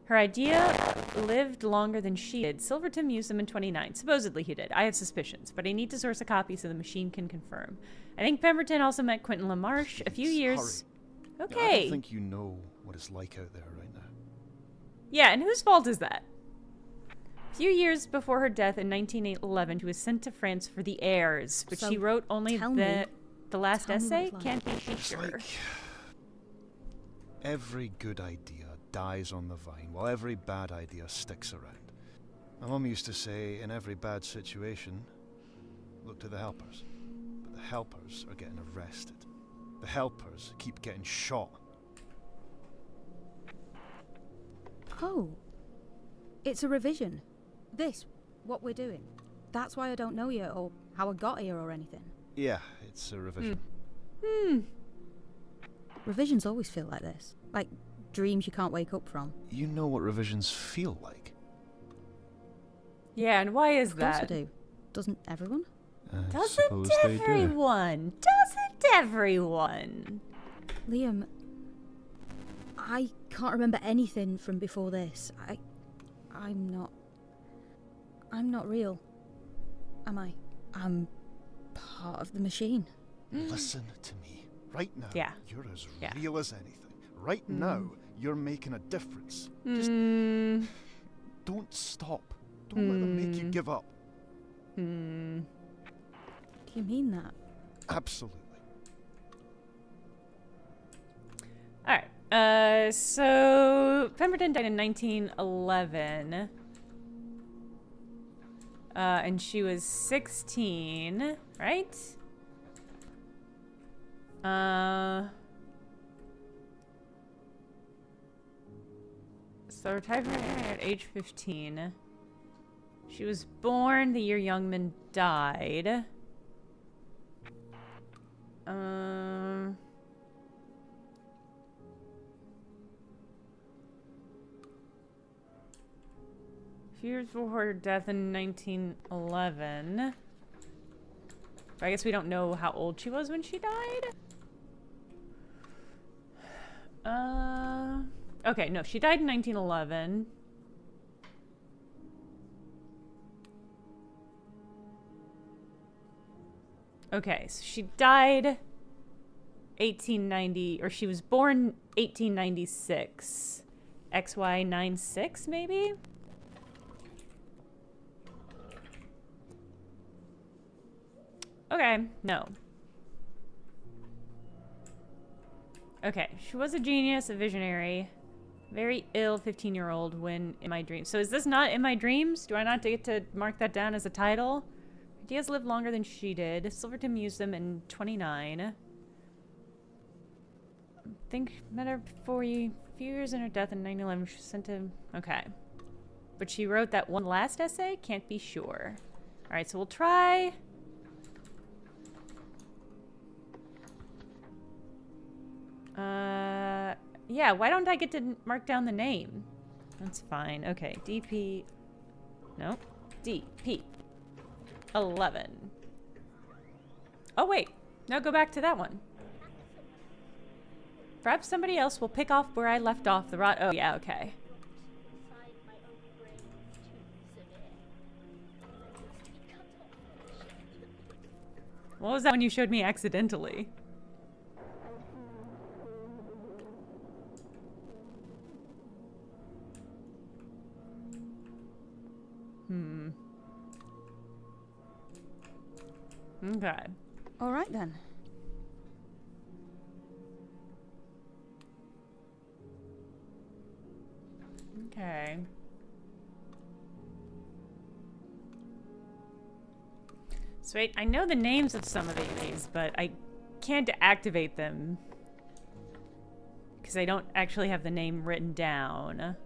Her idea lived longer than she did. Silverton used them in 29. Supposedly he did. I have suspicions, but I need to source a copy so the machine can confirm. I think Pemberton also met Quentin LaMarche a few years... I Okay. don't think you know what it's like out there right now. Yeah, and whose fault is that? A few years before her death in 1911, she was sent to France for the heirs, but So, she wrote only tell me- the last tell me what essay? it's like. Can't be It's sure. like Every good idea dies on the vine, while every bad idea sticks around. My mum used to say, in every bad situation, look to the helpers. But the helpers are getting arrested. The helpers keep getting shot. Oh. It's a revision. This, what we're doing. That's why I don't know you, or how I got here or anything. Yeah, it's a revision. Revisions always feel like this. Like dreams you can't wake up from. You know what revisions feel like. Yeah, and why is Of course I that? do. Doesn't everyone? I Doesn't suppose they do. everyone? Doesn't everyone? Liam, I can't remember anything from before this. I'm not real. Am I? I'm part of the machine. Listen to me. Right now, Yeah. you're as Yeah. real as anything. Right now, you're making a difference. Just don't stop. Don't let them make you give up. Do you mean that? Absolutely. Alright, so Pemberton died in 1911. And she was 16, right? So retired at age 15. She was born the year Youngman died. A few years before her death in 1911. But I guess we don't know how old she was when she died. Okay, no, she died in 1911. Okay, so she died 1890, or she was born 1896. XY 96, maybe? Okay, no. Okay, she was a genius, a visionary, very ill 15-year-old when in my dreams. So is this not in my dreams? Do I not get to mark that down as a title? Ideas lived longer than she did. Silverton used them in 29. I think met her before a few years in her death in 9/11. She sent him. Okay. But she wrote that one last essay? Can't be sure. Alright, so we'll try. Yeah, why don't I get to mark down the name? That's fine. Okay, DP. No. DP. 11. Oh, wait. No, go back to that one. Perhaps somebody else will pick off where I left off the rot. Oh, yeah, okay. What was that one you showed me accidentally? Okay. All right then. Okay. So wait, I know the names of some of these, but I can't activate them because I don't actually have the name written down.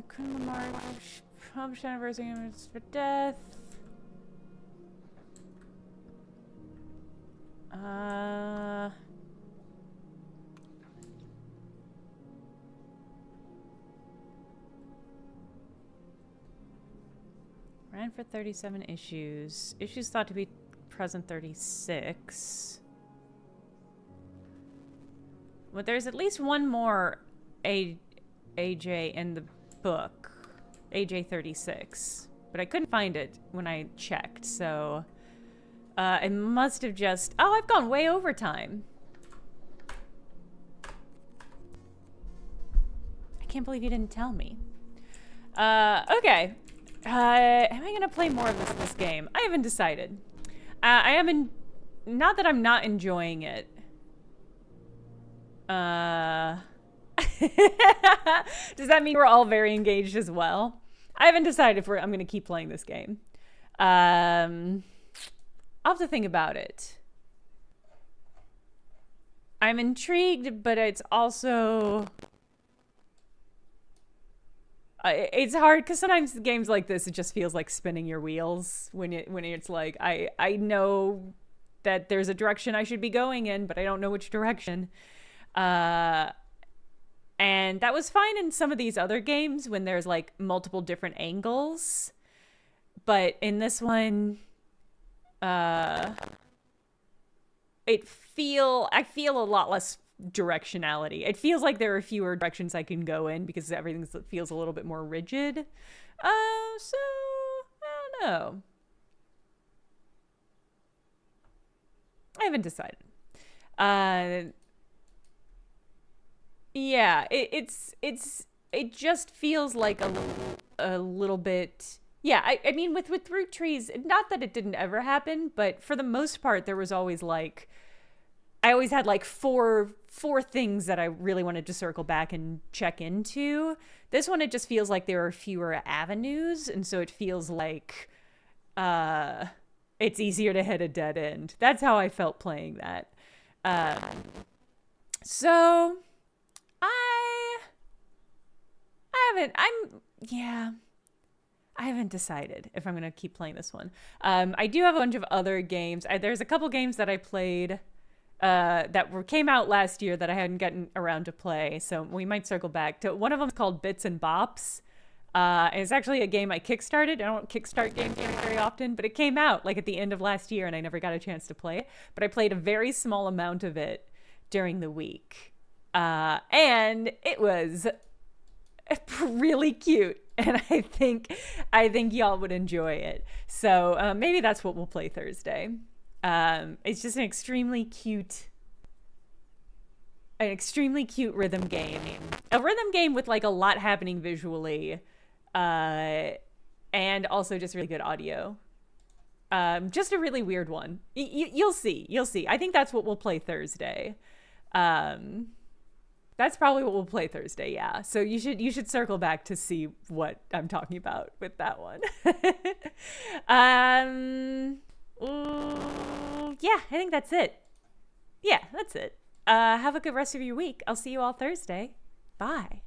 Criminal March, published anniversary for death. Ran for 37 issues. Issues thought to be present 36. Well, there's at least one more AJ in the book. AJ 36. But I couldn't find it when I checked, so... it must have just... Oh, I've gone way over time. can't believe you didn't tell me. Okay. Am I gonna play more of this game? I haven't decided. I haven't. Not that I'm not enjoying it. Does that mean we're all very engaged as well? I haven't decided if I'm gonna keep playing this game. I'll have to think about it. I'm intrigued, but it's also... it's hard because sometimes games like this, it just feels like spinning your wheels when it's like, I know that there's a direction I should be going in, but I don't know which direction. And that was fine in some of these other games when there's like multiple different angles. But in this one, I feel a lot less directionality. It feels like there are fewer directions I can go in because everything feels a little bit more rigid. So I don't know. I haven't decided. Yeah, it just feels like a little bit. Yeah, I mean with Root Trees, not that it didn't ever happen, but for the most part there was always like, I always had like four things that I really wanted to circle back and check into. This one, it just feels like there are fewer avenues, and so it feels like it's easier to hit a dead end. That's how I felt playing that. So I haven't decided if I'm going to keep playing this one. I do have a bunch of other games. There's a couple games that I played that came out last year that I hadn't gotten around to play, so we might circle back to. One of them is called Bits and Bops, and it's actually a game I kickstarted. I don't kickstart games very often, but it came out like at the end of last year and I never got a chance to play it, but I played a very small amount of it during the week, and it was really cute, and I think y'all would enjoy it. So maybe that's what we'll play Thursday. It's just an extremely cute rhythm game. A rhythm game with like a lot happening visually, and also just really good audio. Just a really weird one. You'll see. I think that's what we'll play Thursday. That's probably what we'll play Thursday, yeah. So you should circle back to see what I'm talking about with that one. Yeah, I think that's it. Yeah, that's it. Have a good rest of your week. I'll see you all Thursday. Bye.